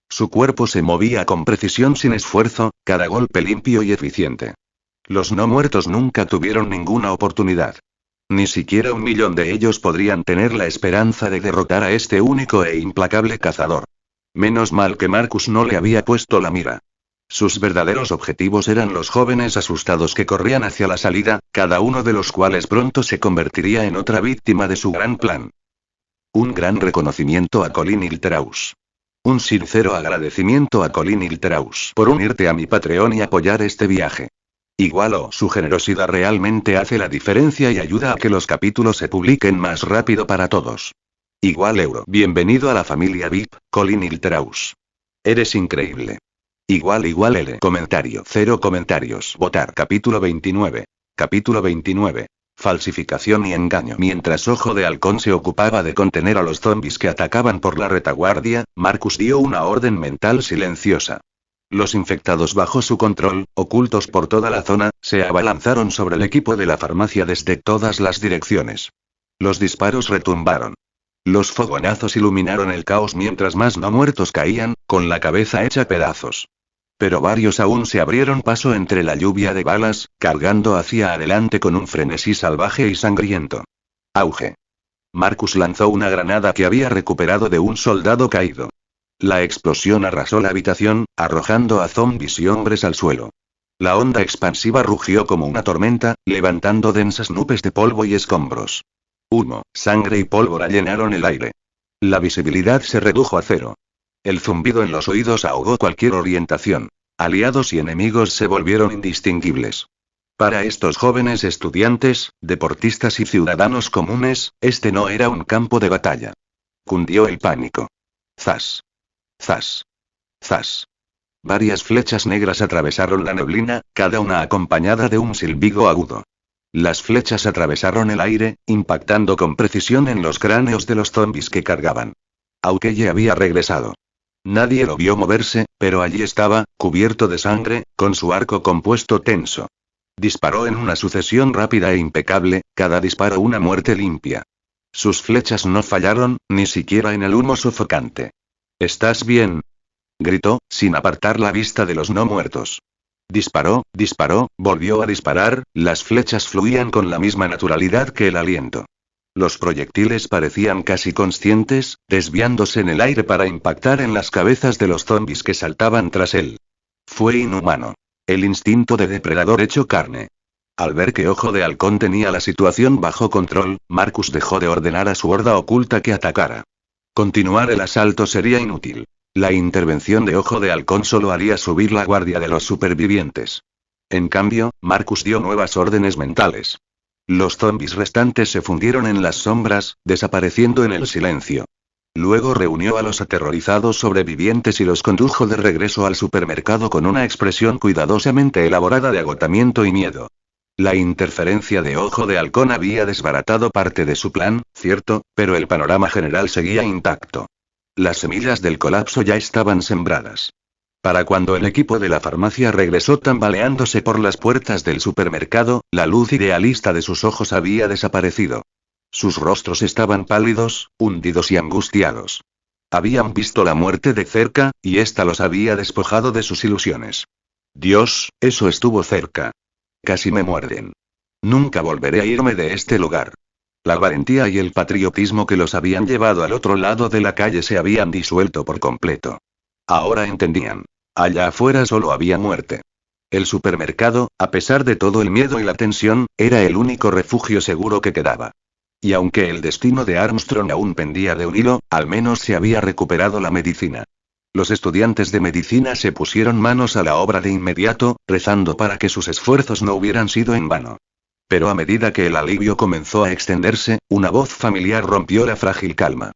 Su cuerpo se movía con precisión sin esfuerzo, cada golpe limpio y eficiente. Los no muertos nunca tuvieron ninguna oportunidad. Ni siquiera 1.000.000 de ellos podrían tener la esperanza de derrotar a este único e implacable cazador. Menos mal que Marcus no le había puesto la mira. Sus verdaderos objetivos eran los jóvenes asustados que corrían hacia la salida, cada uno de los cuales pronto se convertiría en otra víctima de su gran plan. Un gran reconocimiento a Colin Ilteraus. Un sincero agradecimiento a Colin Ilteraus por unirte a mi Patreon y apoyar este viaje. Su generosidad realmente hace la diferencia y ayuda a que los capítulos se publiquen más rápido para todos. =€. Bienvenido a la familia VIP, Colin Ilteraus. Eres increíble. L. Comentario. 0 comentarios. Votar. Capítulo 29. Capítulo 29. Falsificación y engaño. Mientras Ojo de Halcón se ocupaba de contener a los zombies que atacaban por la retaguardia, Marcus dio una orden mental silenciosa. Los infectados bajo su control, ocultos por toda la zona, se abalanzaron sobre el equipo de la farmacia desde todas las direcciones. Los disparos retumbaron. Los fogonazos iluminaron el caos mientras más no muertos caían, con la cabeza hecha pedazos. Pero varios aún se abrieron paso entre la lluvia de balas, cargando hacia adelante con un frenesí salvaje y sangriento. Auge. Marcus lanzó una granada que había recuperado de un soldado caído. La explosión arrasó la habitación, arrojando a zombies y hombres al suelo. La onda expansiva rugió como una tormenta, levantando densas nubes de polvo y escombros. Humo, sangre y pólvora llenaron el aire. La visibilidad se redujo a cero. El zumbido en los oídos ahogó cualquier orientación. Aliados y enemigos se volvieron indistinguibles. Para estos jóvenes estudiantes, deportistas y ciudadanos comunes, este no era un campo de batalla. Cundió el pánico. Zas. Zas. Zas. Varias flechas negras atravesaron la neblina, cada una acompañada de un silbido agudo. Las flechas atravesaron el aire, impactando con precisión en los cráneos de los zombies que cargaban. Aukeye había regresado. Nadie lo vio moverse, pero allí estaba, cubierto de sangre, con su arco compuesto tenso. Disparó en una sucesión rápida e impecable, cada disparo una muerte limpia. Sus flechas no fallaron, ni siquiera en el humo sofocante. ¿Estás bien?, gritó, sin apartar la vista de los no muertos. Disparó, volvió a disparar, las flechas fluían con la misma naturalidad que el aliento. Los proyectiles parecían casi conscientes, desviándose en el aire para impactar en las cabezas de los zombis que saltaban tras él. Fue inhumano. El instinto de depredador hecho carne. Al ver que Ojo de Halcón tenía la situación bajo control, Marcus dejó de ordenar a su horda oculta que atacara. Continuar el asalto sería inútil. La intervención de Ojo de Halcón solo haría subir la guardia de los supervivientes. En cambio, Marcus dio nuevas órdenes mentales. Los zombis restantes se fundieron en las sombras, desapareciendo en el silencio. Luego reunió a los aterrorizados sobrevivientes y los condujo de regreso al supermercado con una expresión cuidadosamente elaborada de agotamiento y miedo. La interferencia de Ojo de Halcón había desbaratado parte de su plan, cierto, pero el panorama general seguía intacto. Las semillas del colapso ya estaban sembradas. Para cuando el equipo de la farmacia regresó tambaleándose por las puertas del supermercado, la luz idealista de sus ojos había desaparecido. Sus rostros estaban pálidos, hundidos y angustiados. Habían visto la muerte de cerca, y ésta los había despojado de sus ilusiones. Dios, eso estuvo cerca. Casi me muerden. Nunca volveré a irme de este lugar. La valentía y el patriotismo que los habían llevado al otro lado de la calle se habían disuelto por completo. Ahora entendían. Allá afuera solo había muerte. El supermercado, a pesar de todo el miedo y la tensión, era el único refugio seguro que quedaba. Y aunque el destino de Armstrong aún pendía de un hilo, al menos se había recuperado la medicina. Los estudiantes de medicina se pusieron manos a la obra de inmediato, rezando para que sus esfuerzos no hubieran sido en vano. Pero a medida que el alivio comenzó a extenderse, una voz familiar rompió la frágil calma.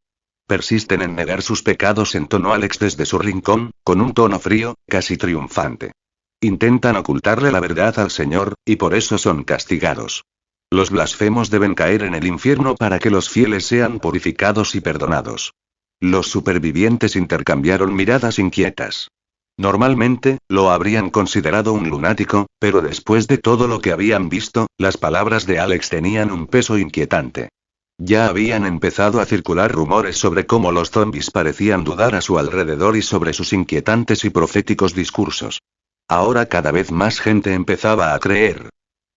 Persisten en negar sus pecados, entonó Alex desde su rincón, con un tono frío, casi triunfante. Intentan ocultarle la verdad al Señor, y por eso son castigados. Los blasfemos deben caer en el infierno para que los fieles sean purificados y perdonados. Los supervivientes intercambiaron miradas inquietas. Normalmente, lo habrían considerado un lunático, pero después de todo lo que habían visto, las palabras de Alex tenían un peso inquietante. Ya habían empezado a circular rumores sobre cómo los zombis parecían dudar a su alrededor y sobre sus inquietantes y proféticos discursos. Ahora cada vez más gente empezaba a creer.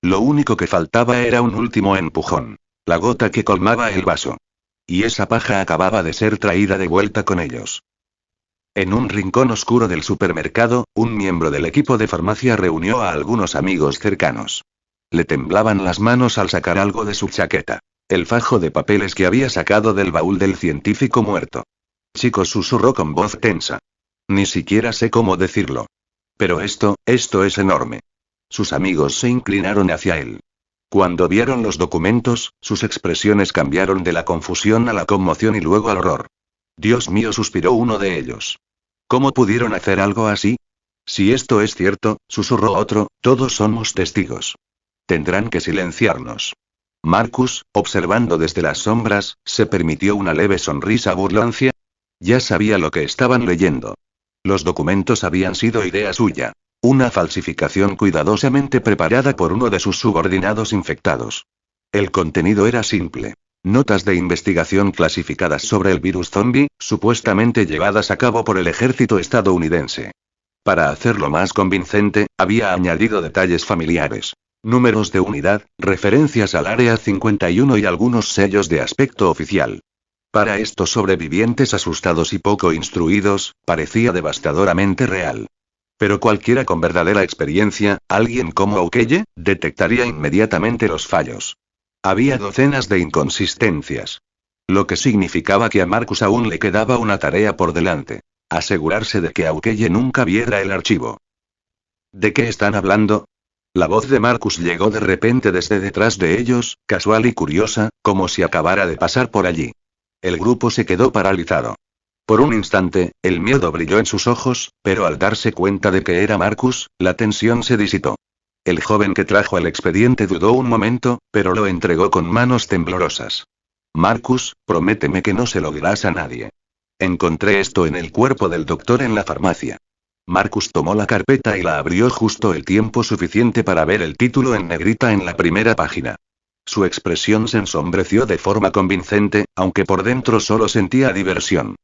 Lo único que faltaba era un último empujón. La gota que colmaba el vaso. Y esa paja acababa de ser traída de vuelta con ellos. En un rincón oscuro del supermercado, un miembro del equipo de farmacia reunió a algunos amigos cercanos. Le temblaban las manos al sacar algo de su chaqueta. El fajo de papeles que había sacado del baúl del científico muerto. Chicos, susurró con voz tensa. Ni siquiera sé cómo decirlo. Pero esto es enorme. Sus amigos se inclinaron hacia él. Cuando vieron los documentos, sus expresiones cambiaron de la confusión a la conmoción y luego al horror. Dios mío, suspiró uno de ellos. ¿Cómo pudieron hacer algo así? Si esto es cierto, susurró otro, todos somos testigos. Tendrán que silenciarnos. Marcus, observando desde las sombras, se permitió una leve sonrisa burlancia. Ya sabía lo que estaban leyendo. Los documentos habían sido idea suya. Una falsificación cuidadosamente preparada por uno de sus subordinados infectados. El contenido era simple. Notas de investigación clasificadas sobre el virus zombie, supuestamente llevadas a cabo por el ejército estadounidense. Para hacerlo más convincente, había añadido detalles familiares. Números de unidad, referencias al Área 51 y algunos sellos de aspecto oficial. Para estos sobrevivientes asustados y poco instruidos, parecía devastadoramente real. Pero cualquiera con verdadera experiencia, alguien como Aukeye, detectaría inmediatamente los fallos. Había docenas de inconsistencias. Lo que significaba que a Marcus aún le quedaba una tarea por delante. Asegurarse de que Aukeye nunca viera el archivo. ¿De qué están hablando? La voz de Marcus llegó de repente desde detrás de ellos, casual y curiosa, como si acabara de pasar por allí. El grupo se quedó paralizado. Por un instante, el miedo brilló en sus ojos, pero al darse cuenta de que era Marcus, la tensión se disipó. El joven que trajo el expediente dudó un momento, pero lo entregó con manos temblorosas. Marcus, prométeme que no se lo dirás a nadie. Encontré esto en el cuerpo del doctor en la farmacia. Marcus tomó la carpeta y la abrió justo el tiempo suficiente para ver el título en negrita en la primera página. Su expresión se ensombreció de forma convincente, aunque por dentro solo sentía diversión.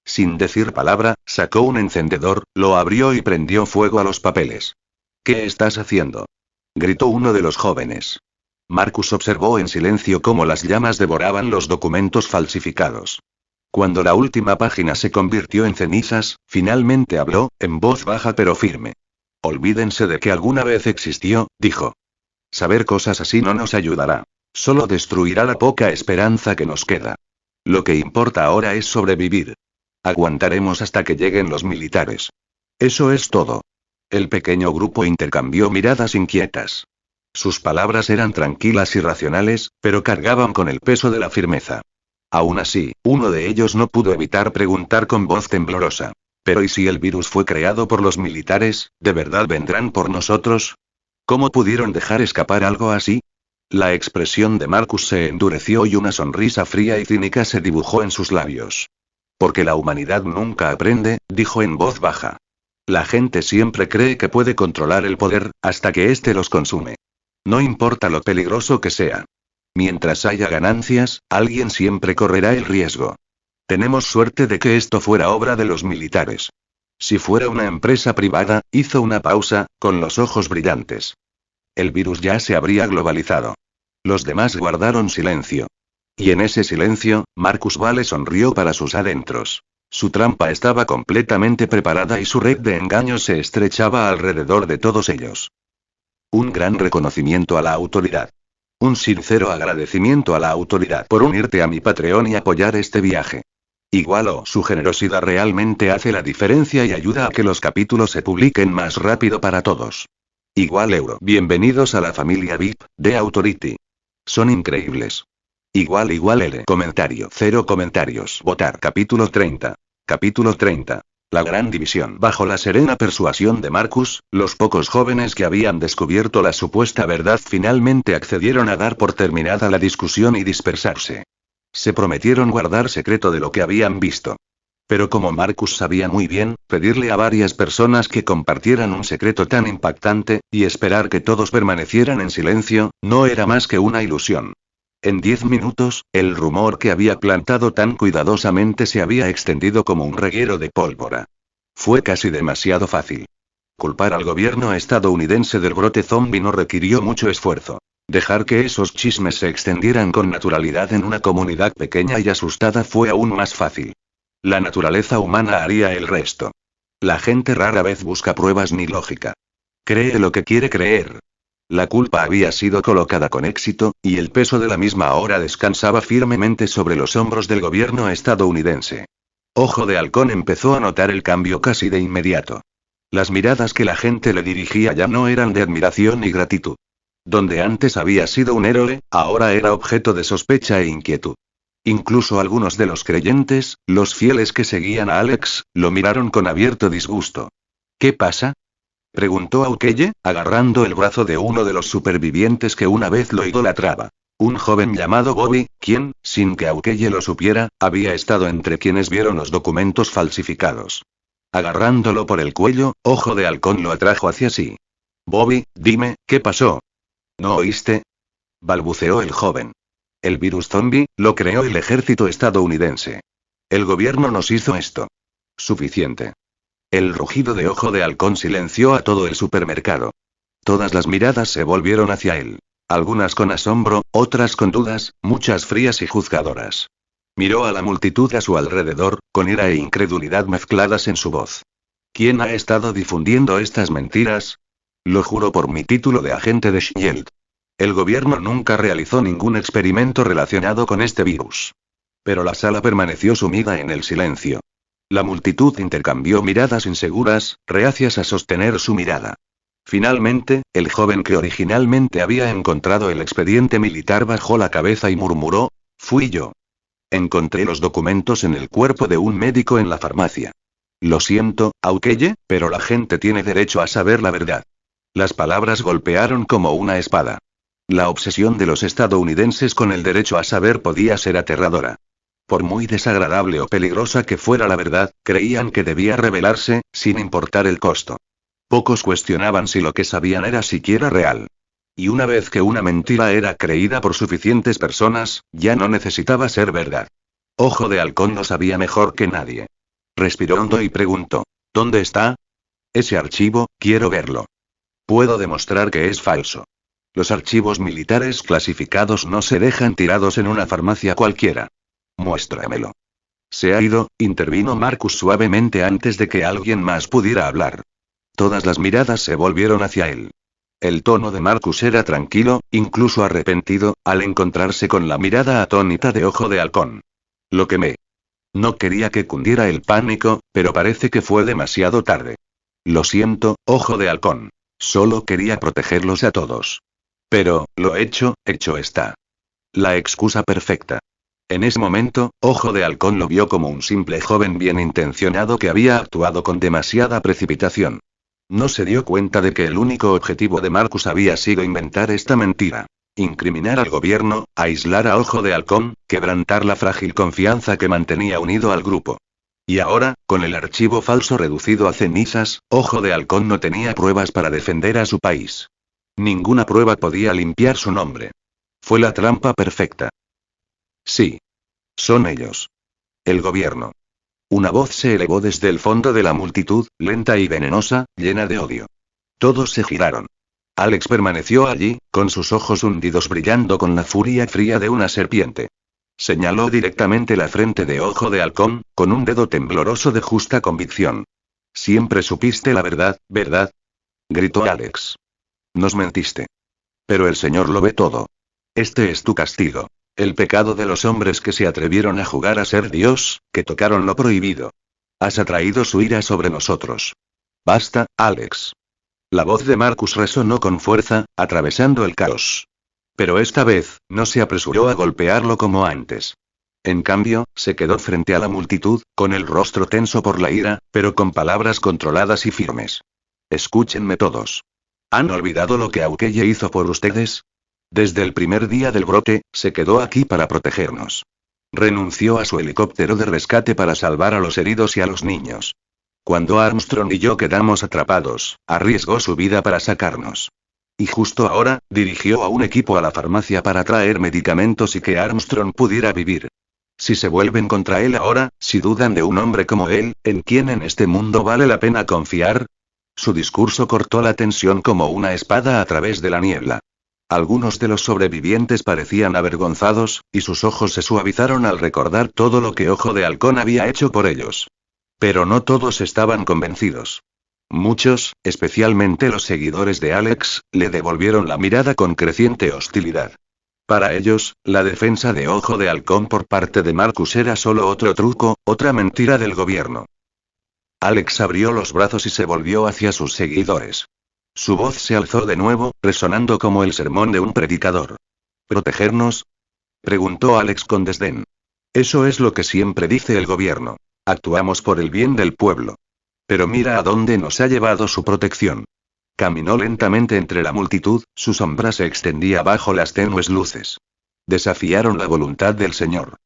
Sin decir palabra, sacó un encendedor, lo abrió y prendió fuego a los papeles. ¿Qué estás haciendo?, gritó uno de los jóvenes. Marcus observó en silencio cómo las llamas devoraban los documentos falsificados. Cuando la última página se convirtió en cenizas, finalmente habló, en voz baja pero firme. Olvídense de que alguna vez existió, dijo. Saber cosas así no nos ayudará. Solo destruirá la poca esperanza que nos queda. Lo que importa ahora es sobrevivir. Aguantaremos hasta que lleguen los militares. Eso es todo. El pequeño grupo intercambió miradas inquietas. Sus palabras eran tranquilas y racionales, pero cargaban con el peso de la firmeza. Aún así, uno de ellos no pudo evitar preguntar con voz temblorosa. ¿Pero y si el virus fue creado por los militares, de verdad vendrán por nosotros? ¿Cómo pudieron dejar escapar algo así? La expresión de Marcus se endureció y una sonrisa fría y cínica se dibujó en sus labios. Porque la humanidad nunca aprende, dijo en voz baja. La gente siempre cree que puede controlar el poder, hasta que éste los consume. No importa lo peligroso que sea. Mientras haya ganancias, alguien siempre correrá el riesgo. Tenemos suerte de que esto fuera obra de los militares. Si fuera una empresa privada, hizo una pausa, con los ojos brillantes. El virus ya se habría globalizado. Los demás guardaron silencio. Y en ese silencio, Marcus Vale sonrió para sus adentros. Su trampa estaba completamente preparada y su red de engaños se estrechaba alrededor de todos ellos. Un gran reconocimiento a la autoridad. Un sincero agradecimiento a la autoridad por unirte a mi Patreon y apoyar este viaje. Igual su generosidad realmente hace la diferencia y ayuda a que los capítulos se publiquen más rápido para todos. Igual euro. Bienvenidos a la familia VIP, de Authority. Son increíbles. Igual L. Comentario. 0 comentarios. Votar. Capítulo 30. Capítulo 30. La gran división. Bajo la serena persuasión de Marcus, los pocos jóvenes que habían descubierto la supuesta verdad finalmente accedieron a dar por terminada la discusión y dispersarse. Se prometieron guardar secreto de lo que habían visto. Pero como Marcus sabía muy bien, pedirle a varias personas que compartieran un secreto tan impactante, y esperar que todos permanecieran en silencio, no era más que una ilusión. En 10 minutos, el rumor que había plantado tan cuidadosamente se había extendido como un reguero de pólvora. Fue casi demasiado fácil. Culpar al gobierno estadounidense del brote zombie no requirió mucho esfuerzo. Dejar que esos chismes se extendieran con naturalidad en una comunidad pequeña y asustada fue aún más fácil. La naturaleza humana haría el resto. La gente rara vez busca pruebas ni lógica. Cree lo que quiere creer. La culpa había sido colocada con éxito, y el peso de la misma ahora descansaba firmemente sobre los hombros del gobierno estadounidense. Ojo de Halcón empezó a notar el cambio casi de inmediato. Las miradas que la gente le dirigía ya no eran de admiración y gratitud. Donde antes había sido un héroe, ahora era objeto de sospecha e inquietud. Incluso algunos de los creyentes, los fieles que seguían a Alex, lo miraron con abierto disgusto. ¿Qué pasa?, preguntó Aukeye, agarrando el brazo de uno de los supervivientes que una vez lo idolatraba. Un joven llamado Bobby, quien, sin que Aukeye lo supiera, había estado entre quienes vieron los documentos falsificados. Agarrándolo por el cuello, Ojo de Halcón lo atrajo hacia sí. Bobby, dime, ¿qué pasó? ¿No oíste?, balbuceó el joven. El virus zombie, lo creó el ejército estadounidense. El gobierno nos hizo esto. Suficiente. El rugido de Ojo de Halcón silenció a todo el supermercado. Todas las miradas se volvieron hacia él. Algunas con asombro, otras con dudas, muchas frías y juzgadoras. Miró a la multitud a su alrededor, con ira e incredulidad mezcladas en su voz. ¿Quién ha estado difundiendo estas mentiras? Lo juro por mi título de agente de Shield. El gobierno nunca realizó ningún experimento relacionado con este virus. Pero la sala permaneció sumida en el silencio. La multitud intercambió miradas inseguras, reacias a sostener su mirada. Finalmente, el joven que originalmente había encontrado el expediente militar bajó la cabeza y murmuró, «Fui yo. Encontré los documentos en el cuerpo de un médico en la farmacia. Lo siento, Aukeye, pero la gente tiene derecho a saber la verdad». Las palabras golpearon como una espada. La obsesión de los estadounidenses con el derecho a saber podía ser aterradora. Por muy desagradable o peligrosa que fuera la verdad, creían que debía revelarse, sin importar el costo. Pocos cuestionaban si lo que sabían era siquiera real. Y una vez que una mentira era creída por suficientes personas, ya no necesitaba ser verdad. Ojo de Halcón lo sabía mejor que nadie. Respiró hondo y preguntó: ¿Dónde está? Ese archivo, quiero verlo. Puedo demostrar que es falso. Los archivos militares clasificados no se dejan tirados en una farmacia cualquiera. Muéstramelo. Se ha ido, intervino Marcus suavemente antes de que alguien más pudiera hablar. Todas las miradas se volvieron hacia él. El tono de Marcus era tranquilo, incluso arrepentido, al encontrarse con la mirada atónita de Ojo de Halcón. Lo quemé. No quería que cundiera el pánico, pero parece que fue demasiado tarde. Lo siento, Ojo de Halcón. Solo quería protegerlos a todos. Pero, lo hecho está. La excusa perfecta. En ese momento, Ojo de Halcón lo vio como un simple joven bien intencionado que había actuado con demasiada precipitación. No se dio cuenta de que el único objetivo de Marcus había sido inventar esta mentira. Incriminar al gobierno, aislar a Ojo de Halcón, quebrantar la frágil confianza que mantenía unido al grupo. Y ahora, con el archivo falso reducido a cenizas, Ojo de Halcón no tenía pruebas para defender a su país. Ninguna prueba podía limpiar su nombre. Fue la trampa perfecta. Sí. Son ellos. El gobierno. Una voz se elevó desde el fondo de la multitud, lenta y venenosa, llena de odio. Todos se giraron. Alex permaneció allí, con sus ojos hundidos brillando con la furia fría de una serpiente. Señaló directamente la frente de Ojo de Halcón, con un dedo tembloroso de justa convicción. Siempre supiste la verdad, ¿verdad? Gritó Alex. Nos mentiste. Pero el Señor lo ve todo. Este es tu castigo. El pecado de los hombres que se atrevieron a jugar a ser Dios, que tocaron lo prohibido. Has atraído su ira sobre nosotros. Basta, Alex. La voz de Marcus resonó con fuerza, atravesando el caos. Pero esta vez, no se apresuró a golpearlo como antes. En cambio, se quedó frente a la multitud, con el rostro tenso por la ira, pero con palabras controladas y firmes. Escúchenme todos. ¿Han olvidado lo que Aukeye hizo por ustedes? Desde el primer día del brote, se quedó aquí para protegernos. Renunció a su helicóptero de rescate para salvar a los heridos y a los niños. Cuando Armstrong y yo quedamos atrapados, arriesgó su vida para sacarnos. Y justo ahora, dirigió a un equipo a la farmacia para traer medicamentos y que Armstrong pudiera vivir. Si se vuelven contra él ahora, si dudan de un hombre como él, ¿en quién en este mundo vale la pena confiar? Su discurso cortó la tensión como una espada a través de la niebla. Algunos de los sobrevivientes parecían avergonzados, y sus ojos se suavizaron al recordar todo lo que Ojo de Halcón había hecho por ellos. Pero no todos estaban convencidos. Muchos, especialmente los seguidores de Alex, le devolvieron la mirada con creciente hostilidad. Para ellos, la defensa de Ojo de Halcón por parte de Marcus era solo otro truco, otra mentira del gobierno. Alex abrió los brazos y se volvió hacia sus seguidores. Su voz se alzó de nuevo, resonando como el sermón de un predicador. ¿Protegernos? Preguntó Alex con desdén. Eso es lo que siempre dice el gobierno. Actuamos por el bien del pueblo. Pero mira a dónde nos ha llevado su protección. Caminó lentamente entre la multitud, su sombra se extendía bajo las tenues luces. Desafiaron la voluntad del Señor.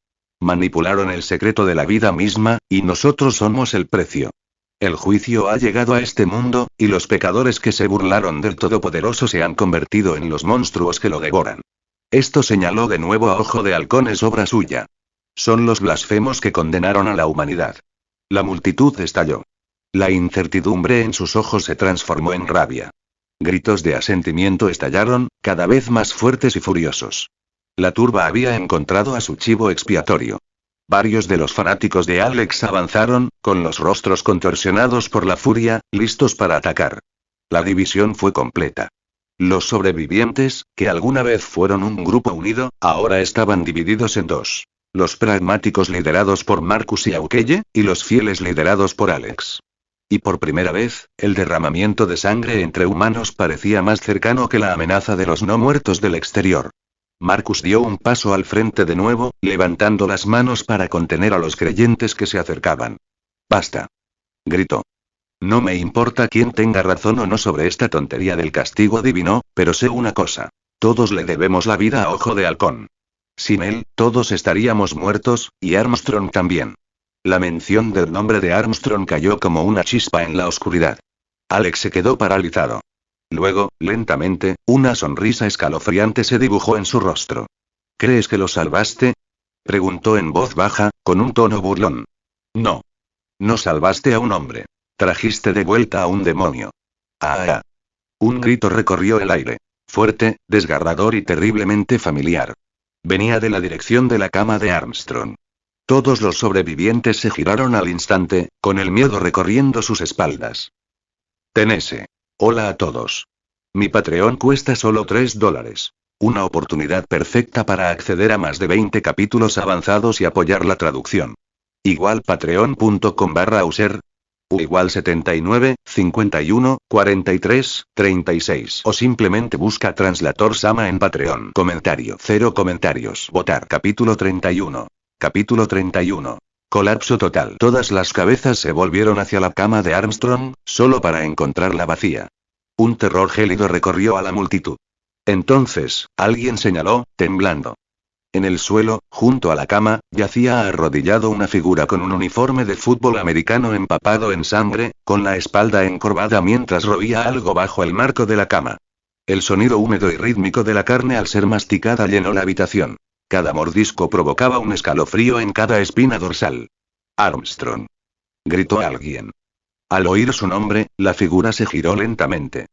Manipularon el secreto de la vida misma, y nosotros somos el precio. El juicio ha llegado a este mundo, y los pecadores que se burlaron del Todopoderoso se han convertido en los monstruos que lo devoran. Esto señaló de nuevo a Ojo de Halcón, es obra suya. Son los blasfemos que condenaron a la humanidad. La multitud estalló. La incertidumbre en sus ojos se transformó en rabia. Gritos de asentimiento estallaron, cada vez más fuertes y furiosos. La turba había encontrado a su chivo expiatorio. Varios de los fanáticos de Alex avanzaron, con los rostros contorsionados por la furia, listos para atacar. La división fue completa. Los sobrevivientes, que alguna vez fueron un grupo unido, ahora estaban divididos en dos. Los pragmáticos liderados por Marcus y Aukeye, y los fieles liderados por Alex. Y por primera vez, el derramamiento de sangre entre humanos parecía más cercano que la amenaza de los no muertos del exterior. Marcus dio un paso al frente de nuevo, levantando las manos para contener a los creyentes que se acercaban. «Basta», gritó. «No me importa quién tenga razón o no sobre esta tontería del castigo divino, pero sé una cosa. Todos le debemos la vida a Ojo de Halcón. Sin él, todos estaríamos muertos, y Armstrong también. La mención del nombre de Armstrong cayó como una chispa en la oscuridad. Alex se quedó paralizado. Luego, lentamente, una sonrisa escalofriante se dibujó en su rostro. ¿Crees que lo salvaste? Preguntó en voz baja, con un tono burlón. No. No salvaste a un hombre. Trajiste de vuelta a un demonio. ¡Ah! Un grito recorrió el aire. Fuerte, desgarrador y terriblemente familiar. Venía de la dirección de la cama de Armstrong. Todos los sobrevivientes se giraron al instante, con el miedo recorriendo sus espaldas. Tenese. Hola a todos. Mi Patreon cuesta solo $3. Una oportunidad perfecta para acceder a más de 20 capítulos avanzados y apoyar la traducción. Igual patreon.com/user. U igual 79, 51, 43, 36. O simplemente busca Translator Sama en Patreon. Comentario. 0 comentarios. Votar. Capítulo 31. Capítulo 31. Colapso total. Todas las cabezas se volvieron hacia la cama de Armstrong, solo para encontrarla vacía. Un terror gélido recorrió a la multitud. Entonces, alguien señaló, temblando. En el suelo, junto a la cama, yacía arrodillado una figura con un uniforme de fútbol americano empapado en sangre, con la espalda encorvada mientras roía algo bajo el marco de la cama. El sonido húmedo y rítmico de la carne al ser masticada llenó la habitación. Cada mordisco provocaba un escalofrío en cada espina dorsal. Armstrong. Gritó alguien. Al oír su nombre, la figura se giró lentamente.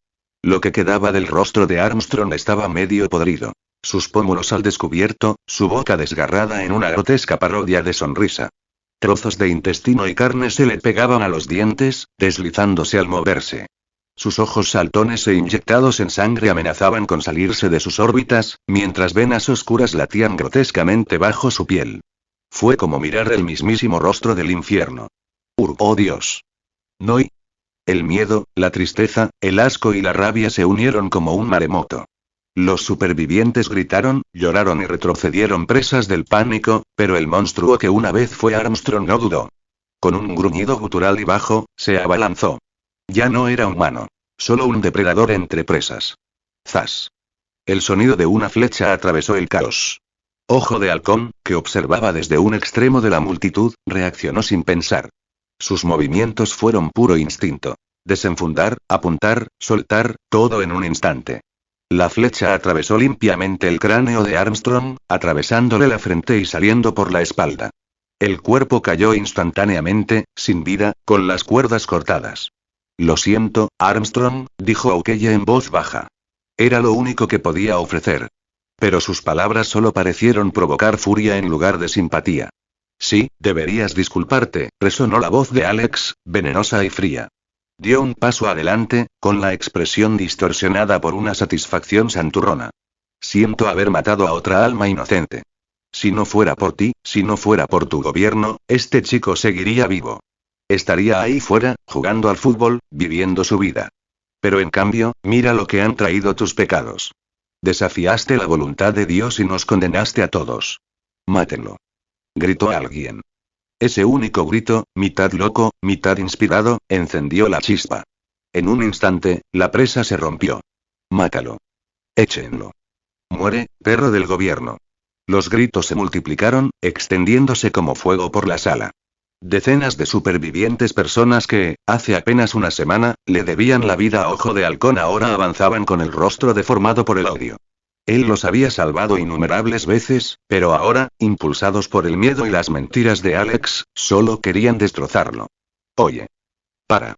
Lo que quedaba del rostro de Armstrong estaba medio podrido. Sus pómulos al descubierto, su boca desgarrada en una grotesca parodia de sonrisa. Trozos de intestino y carne se le pegaban a los dientes, deslizándose al moverse. Sus ojos saltones e inyectados en sangre amenazaban con salirse de sus órbitas, mientras venas oscuras latían grotescamente bajo su piel. Fue como mirar el mismísimo rostro del infierno. ¡Oh Dios! No. El miedo, la tristeza, el asco y la rabia se unieron como un maremoto. Los supervivientes gritaron, lloraron y retrocedieron presas del pánico, pero el monstruo que una vez fue Armstrong no dudó. Con un gruñido gutural y bajo, se abalanzó. Ya no era humano. Solo un depredador entre presas. ¡Zas! El sonido de una flecha atravesó el caos. Ojo de Halcón, que observaba desde un extremo de la multitud, reaccionó sin pensar. Sus movimientos fueron puro instinto. Desenfundar, apuntar, soltar, todo en un instante. La flecha atravesó limpiamente el cráneo de Armstrong, atravesándole la frente y saliendo por la espalda. El cuerpo cayó instantáneamente, sin vida, con las cuerdas cortadas. Lo siento, Armstrong, dijo Aukeye en voz baja. Era lo único que podía ofrecer. Pero sus palabras solo parecieron provocar furia en lugar de simpatía. Sí, deberías disculparte, resonó la voz de Alex, venenosa y fría. Dio un paso adelante, con la expresión distorsionada por una satisfacción santurrona. Siento haber matado a otra alma inocente. Si no fuera por ti, si no fuera por tu gobierno, este chico seguiría vivo. Estaría ahí fuera, jugando al fútbol, viviendo su vida. Pero en cambio, mira lo que han traído tus pecados. Desafiaste la voluntad de Dios y nos condenaste a todos. Mátenlo. Gritó alguien. Ese único grito, mitad loco, mitad inspirado, encendió la chispa. En un instante, la presa se rompió. Mátalo. Échenlo. Muere, perro del gobierno. Los gritos se multiplicaron, extendiéndose como fuego por la sala. Decenas de supervivientes, personas que, hace apenas una semana, le debían la vida a Ojo de Halcón, ahora avanzaban con el rostro deformado por el odio. Él los había salvado innumerables veces, pero ahora, impulsados por el miedo y las mentiras de Alex, solo querían destrozarlo. Oye. Para.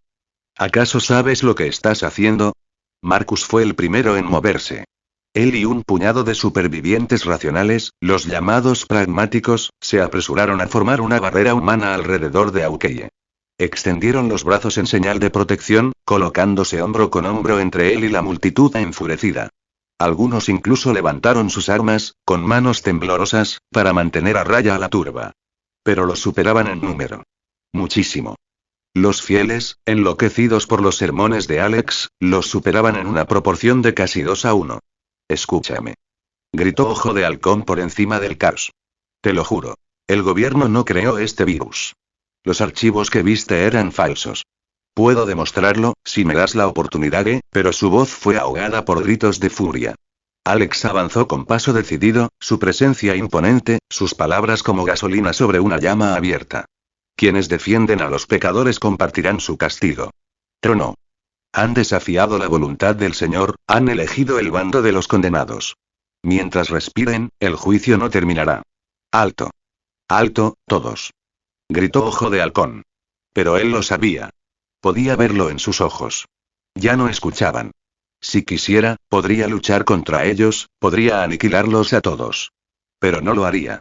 ¿Acaso sabes lo que estás haciendo? Marcus fue el primero en moverse. Él y un puñado de supervivientes racionales, los llamados pragmáticos, se apresuraron a formar una barrera humana alrededor de Aukeye. Extendieron los brazos en señal de protección, colocándose hombro con hombro entre él y la multitud enfurecida. Algunos incluso levantaron sus armas, con manos temblorosas, para mantener a raya a la turba. Pero los superaban en número. Muchísimo. Los fieles, enloquecidos por los sermones de Alex, los superaban en una proporción de casi 2-1. Escúchame. Gritó Ojo de Halcón por encima del caos. Te lo juro. El gobierno no creó este virus. Los archivos que viste eran falsos. Puedo demostrarlo, si me das la oportunidad, pero su voz fue ahogada por gritos de furia. Alex avanzó con paso decidido, su presencia imponente, sus palabras como gasolina sobre una llama abierta. Quienes defienden a los pecadores compartirán su castigo. Tronó. Han desafiado la voluntad del Señor, han elegido el bando de los condenados. Mientras respiren, el juicio no terminará. Alto. Alto, todos. Gritó Ojo de Halcón. Pero él lo sabía. Podía verlo en sus ojos. Ya no escuchaban. Si quisiera, podría luchar contra ellos, podría aniquilarlos a todos. Pero no lo haría.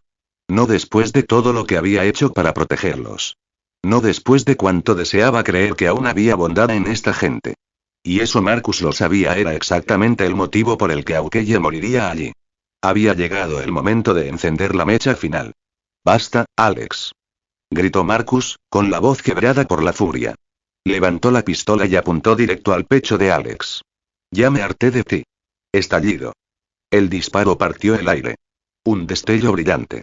No después de todo lo que había hecho para protegerlos. No después de cuánto deseaba creer que aún había bondad en esta gente. Y eso Marcus lo sabía, era exactamente el motivo por el que Aukeye moriría allí. Había llegado el momento de encender la mecha final. Basta, Alex. Gritó Marcus, con la voz quebrada por la furia. Levantó la pistola y apuntó directo al pecho de Alex. Ya me harté de ti. Estallido. El disparo partió el aire. Un destello brillante.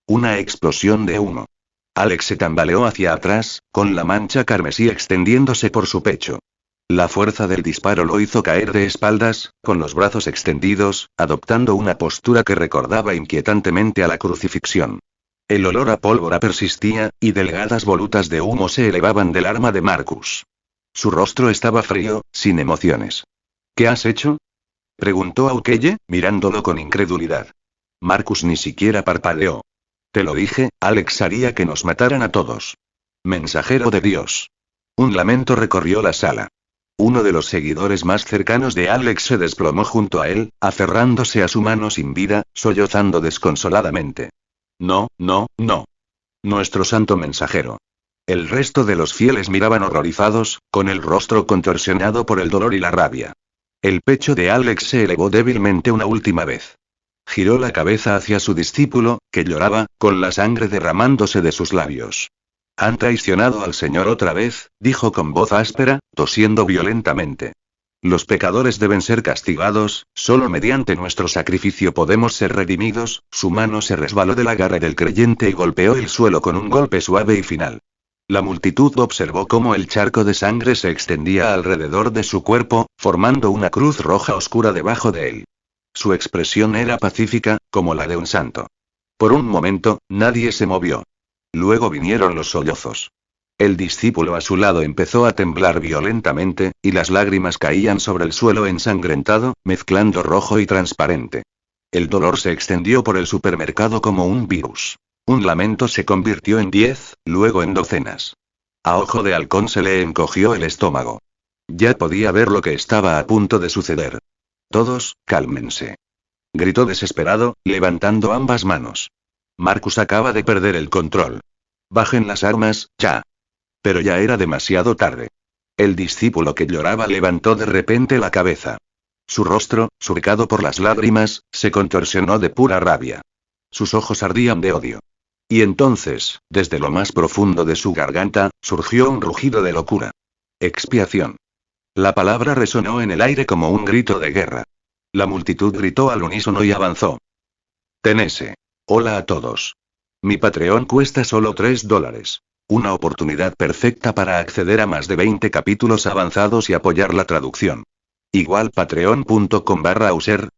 Una explosión de humo. Alex se tambaleó hacia atrás, con la mancha carmesí extendiéndose por su pecho. La fuerza del disparo lo hizo caer de espaldas, con los brazos extendidos, adoptando una postura que recordaba inquietantemente a la crucifixión. El olor a pólvora persistía, y delgadas volutas de humo se elevaban del arma de Marcus. Su rostro estaba frío, sin emociones. ¿Qué has hecho?, preguntó Aukeye, mirándolo con incredulidad. Marcus ni siquiera parpadeó. Te lo dije, Alex haría que nos mataran a todos. Mensajero de Dios. Un lamento recorrió la sala. Uno de los seguidores más cercanos de Alex se desplomó junto a él, aferrándose a su mano sin vida, sollozando desconsoladamente. No, no, no. Nuestro santo mensajero. El resto de los fieles miraban horrorizados, con el rostro contorsionado por el dolor y la rabia. El pecho de Alex se elevó débilmente una última vez. Giró la cabeza hacia su discípulo, que lloraba, con la sangre derramándose de sus labios. Han traicionado al Señor otra vez, dijo con voz áspera, tosiendo violentamente. Los pecadores deben ser castigados, solo mediante nuestro sacrificio podemos ser redimidos. Su mano se resbaló de la garra del creyente y golpeó el suelo con un golpe suave y final. La multitud observó cómo el charco de sangre se extendía alrededor de su cuerpo, formando una cruz roja oscura debajo de él. Su expresión era pacífica, como la de un santo. Por un momento, nadie se movió. Luego vinieron los sollozos. El discípulo a su lado empezó a temblar violentamente, y las lágrimas caían sobre el suelo ensangrentado, mezclando rojo y transparente. El dolor se extendió por el supermercado como un virus. Un lamento se convirtió en 10, luego en docenas. A Ojo de Halcón se le encogió el estómago. Ya podía ver lo que estaba a punto de suceder. Todos, cálmense. Gritó desesperado, levantando ambas manos. Marcus acaba de perder el control. Bajen las armas, ya. Pero ya era demasiado tarde. El discípulo que lloraba levantó de repente la cabeza. Su rostro, surcado por las lágrimas, se contorsionó de pura rabia. Sus ojos ardían de odio. Y entonces, desde lo más profundo de su garganta, surgió un rugido de locura. Expiación. La palabra resonó en el aire como un grito de guerra. La multitud gritó al unísono y avanzó. Tenese. Hola a todos. Mi Patreon cuesta solo $3. Una oportunidad perfecta para acceder a más de 20 capítulos avanzados y apoyar la traducción. Igual patreon.com/user.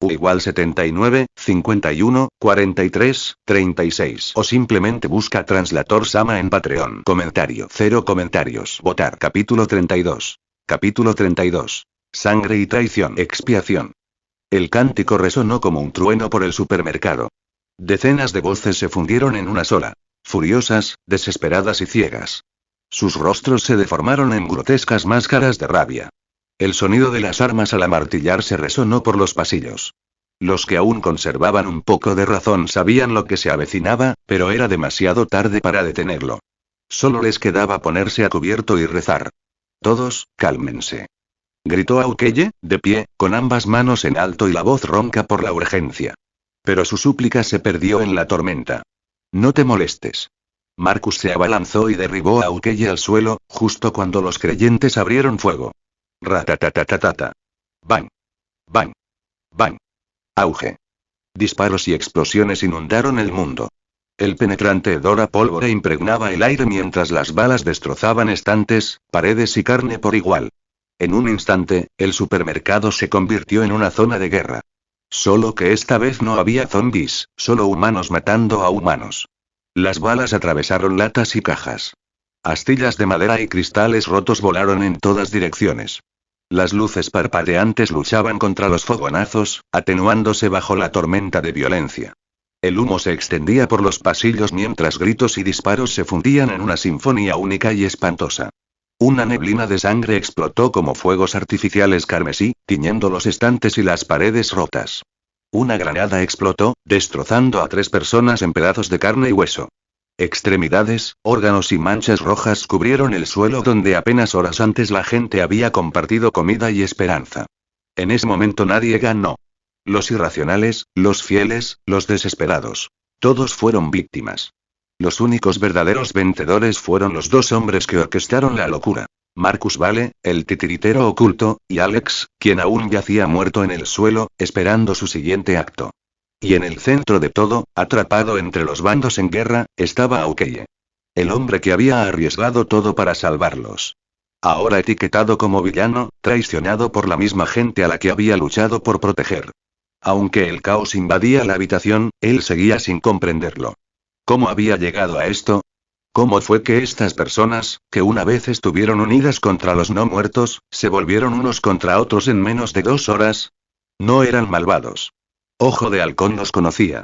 Igual 79, 51, 43, 36. O simplemente busca Translator Sama en Patreon. Comentario. 0 comentarios. Votar. Capítulo 32. Capítulo 32. Sangre y traición. Expiación. El cántico resonó como un trueno por el supermercado. Decenas de voces se fundieron en una sola. Furiosas, desesperadas y ciegas. Sus rostros se deformaron en grotescas máscaras de rabia. El sonido de las armas al amartillarse resonó por los pasillos. Los que aún conservaban un poco de razón sabían lo que se avecinaba, pero era demasiado tarde para detenerlo. Solo les quedaba ponerse a cubierto y rezar. Todos, cálmense. Gritó Aukeye, de pie, con ambas manos en alto y la voz ronca por la urgencia. Pero su súplica se perdió en la tormenta. No te molestes. Marcus se abalanzó y derribó a Aukeye al suelo, justo cuando los creyentes abrieron fuego. Ratatatatata. Bang. Bang. Bang. Auge. Disparos y explosiones inundaron el mundo. El penetrante hedor a pólvora impregnaba el aire mientras las balas destrozaban estantes, paredes y carne por igual. En un instante, el supermercado se convirtió en una zona de guerra. Solo que esta vez no había zombies, solo humanos matando a humanos. Las balas atravesaron latas y cajas. Astillas de madera y cristales rotos volaron en todas direcciones. Las luces parpadeantes luchaban contra los fogonazos, atenuándose bajo la tormenta de violencia. El humo se extendía por los pasillos mientras gritos y disparos se fundían en una sinfonía única y espantosa. Una neblina de sangre explotó como fuegos artificiales carmesí, tiñendo los estantes y las paredes rotas. Una granada explotó, destrozando a 3 personas en pedazos de carne y hueso. Extremidades, órganos y manchas rojas cubrieron el suelo donde apenas horas antes la gente había compartido comida y esperanza. En ese momento nadie ganó. Los irracionales, los fieles, los desesperados. Todos fueron víctimas. Los únicos verdaderos vencedores fueron los 2 hombres que orquestaron la locura. Marcus Vale, el titiritero oculto, y Alex, quien aún yacía muerto en el suelo, esperando su siguiente acto. Y en el centro de todo, atrapado entre los bandos en guerra, estaba Aukeye. El hombre que había arriesgado todo para salvarlos. Ahora etiquetado como villano, traicionado por la misma gente a la que había luchado por proteger. Aunque el caos invadía la habitación, él seguía sin comprenderlo. ¿Cómo había llegado a esto? ¿Cómo fue que estas personas, que una vez estuvieron unidas contra los no muertos, se volvieron unos contra otros en menos de 2 horas? No eran malvados. Ojo de Halcón los conocía.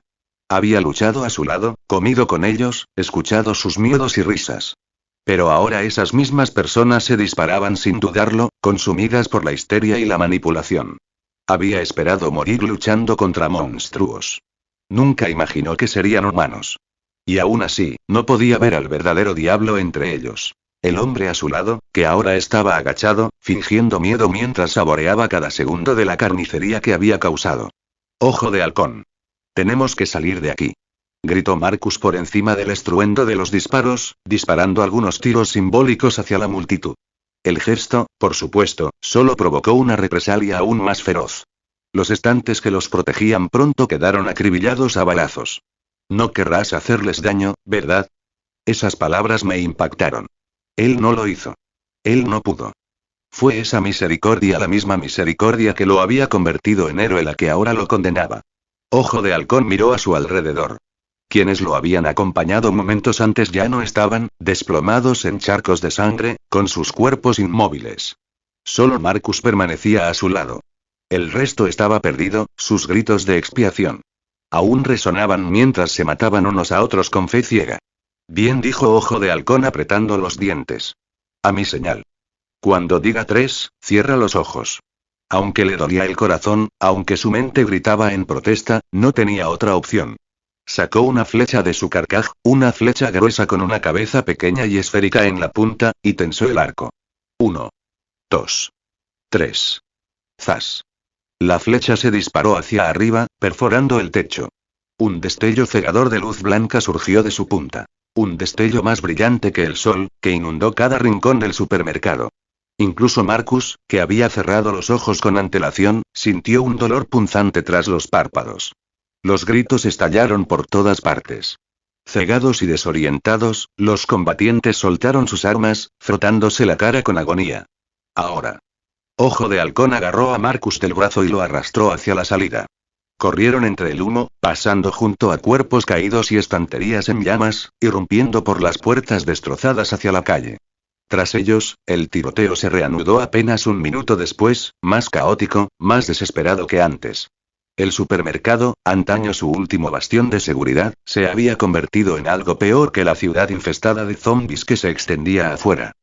Había luchado a su lado, comido con ellos, escuchado sus miedos y risas. Pero ahora esas mismas personas se disparaban sin dudarlo, consumidas por la histeria y la manipulación. Había esperado morir luchando contra monstruos. Nunca imaginó que serían humanos. Y aún así, no podía ver al verdadero diablo entre ellos. El hombre a su lado, que ahora estaba agachado, fingiendo miedo mientras saboreaba cada segundo de la carnicería que había causado. Ojo de Halcón. Tenemos que salir de aquí. Gritó Marcus por encima del estruendo de los disparos, disparando algunos tiros simbólicos hacia la multitud. El gesto, por supuesto, solo provocó una represalia aún más feroz. Los estantes que los protegían pronto quedaron acribillados a balazos. No querrás hacerles daño, ¿verdad? Esas palabras me impactaron. Él no lo hizo. Él no pudo. Fue esa misericordia la misma misericordia que lo había convertido en héroe la que ahora lo condenaba. Ojo de Halcón miró a su alrededor. Quienes lo habían acompañado momentos antes ya no estaban, desplomados en charcos de sangre, con sus cuerpos inmóviles. Solo Marcus permanecía a su lado. El resto estaba perdido, sus gritos de expiación aún resonaban mientras se mataban unos a otros con fe ciega. Bien, dijo Ojo de Halcón apretando los dientes. A mi señal. Cuando diga 3, cierra los ojos. Aunque le dolía el corazón, aunque su mente gritaba en protesta, no tenía otra opción. Sacó una flecha de su carcaj, una flecha gruesa con una cabeza pequeña y esférica en la punta, y tensó el arco. 1. 2. 3. Zas. La flecha se disparó hacia arriba, perforando el techo. Un destello cegador de luz blanca surgió de su punta. Un destello más brillante que el sol, que inundó cada rincón del supermercado. Incluso Marcus, que había cerrado los ojos con antelación, sintió un dolor punzante tras los párpados. Los gritos estallaron por todas partes. Cegados y desorientados, los combatientes soltaron sus armas, frotándose la cara con agonía. Ahora. Ojo de Halcón agarró a Marcus del brazo y lo arrastró hacia la salida. Corrieron entre el humo, pasando junto a cuerpos caídos y estanterías en llamas, irrumpiendo por las puertas destrozadas hacia la calle. Tras ellos, el tiroteo se reanudó apenas un minuto después, más caótico, más desesperado que antes. El supermercado, antaño su último bastión de seguridad, se había convertido en algo peor que la ciudad infestada de zombies que se extendía afuera.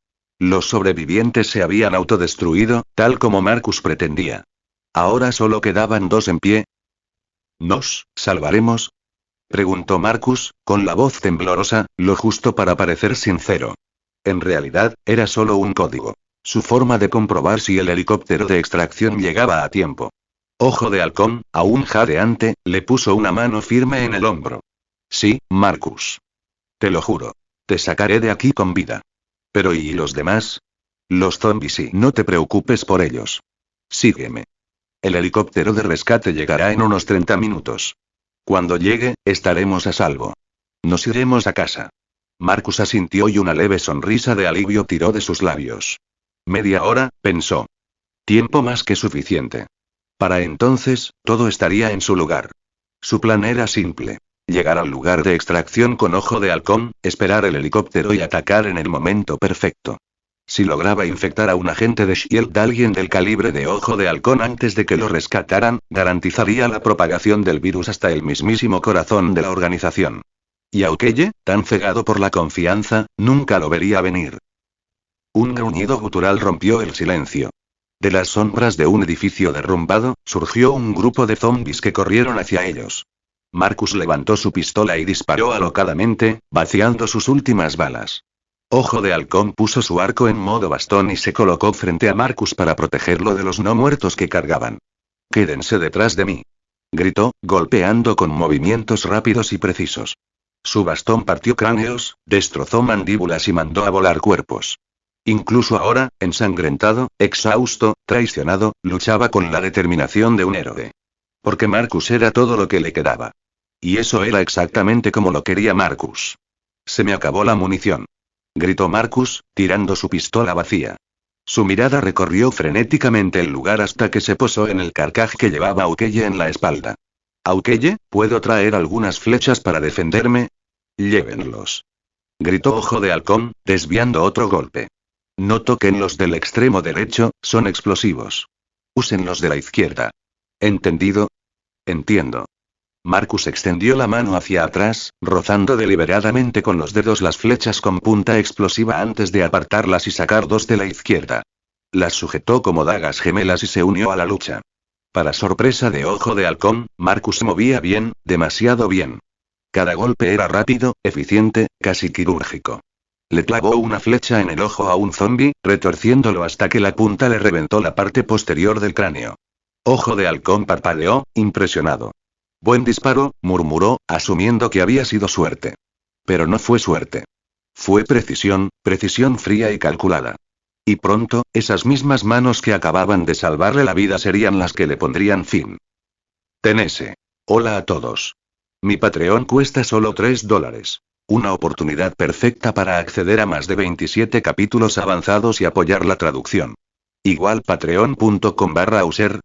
Los sobrevivientes se habían autodestruido, tal como Marcus pretendía. Ahora solo quedaban 2 en pie. ¿Nos salvaremos?, preguntó Marcus, con la voz temblorosa, lo justo para parecer sincero. En realidad, era solo un código. Su forma de comprobar si el helicóptero de extracción llegaba a tiempo. Ojo de Halcón, aún jadeante, le puso una mano firme en el hombro. Sí, Marcus. Te lo juro. Te sacaré de aquí con vida. Pero ¿y los demás? Los zombies, sí. No te preocupes por ellos. Sígueme. El helicóptero de rescate llegará en unos 30 minutos. Cuando llegue, estaremos a salvo. Nos iremos a casa. Marcus asintió y una leve sonrisa de alivio tiró de sus labios. Media hora, pensó. Tiempo más que suficiente. Para entonces, todo estaría en su lugar. Su plan era simple. Llegar al lugar de extracción con Ojo de Halcón, esperar el helicóptero y atacar en el momento perfecto. Si lograba infectar a un agente de S.H.I.E.L.D., alguien del calibre de Ojo de Halcón antes de que lo rescataran, garantizaría la propagación del virus hasta el mismísimo corazón de la organización. Y Aukeye, tan cegado por la confianza, nunca lo vería venir. Un gruñido gutural rompió el silencio. De las sombras de un edificio derrumbado, surgió un grupo de zombies que corrieron hacia ellos. Marcus levantó su pistola y disparó alocadamente, vaciando sus últimas balas. Ojo de Halcón puso su arco en modo bastón y se colocó frente a Marcus para protegerlo de los no muertos que cargaban. «Quédense detrás de mí», gritó, golpeando con movimientos rápidos y precisos. Su bastón partió cráneos, destrozó mandíbulas y mandó a volar cuerpos. Incluso ahora, ensangrentado, exhausto, traicionado, luchaba con la determinación de un héroe. Porque Marcus era todo lo que le quedaba. Y eso era exactamente como lo quería Marcus. «Se me acabó la munición», gritó Marcus, tirando su pistola vacía. Su mirada recorrió frenéticamente el lugar hasta que se posó en el carcaj que llevaba Aukeye en la espalda. «Aukeye, ¿puedo traer algunas flechas para defenderme?» «Llévenlos», gritó Ojo de Halcón, desviando otro golpe. «No toquen los del extremo derecho, son explosivos. Usen los de la izquierda». «¿Entendido?» «Entiendo». Marcus extendió la mano hacia atrás, rozando deliberadamente con los dedos las flechas con punta explosiva antes de apartarlas y sacar dos de la izquierda. Las sujetó como dagas gemelas y se unió a la lucha. Para sorpresa de Ojo de Halcón, Marcus se movía bien, demasiado bien. Cada golpe era rápido, eficiente, casi quirúrgico. Le clavó una flecha en el ojo a un zombi, retorciéndolo hasta que la punta le reventó la parte posterior del cráneo. Ojo de Halcón parpadeó, impresionado. «Buen disparo», murmuró, asumiendo que había sido suerte. Pero no fue suerte. Fue precisión fría y calculada. Y pronto, esas mismas manos que acababan de salvarle la vida serían las que le pondrían fin. Tenese. Hola a todos. Mi Patreon cuesta solo $3. Una oportunidad perfecta para acceder a más de 27 capítulos avanzados y apoyar la traducción. Igual patreon.com/user.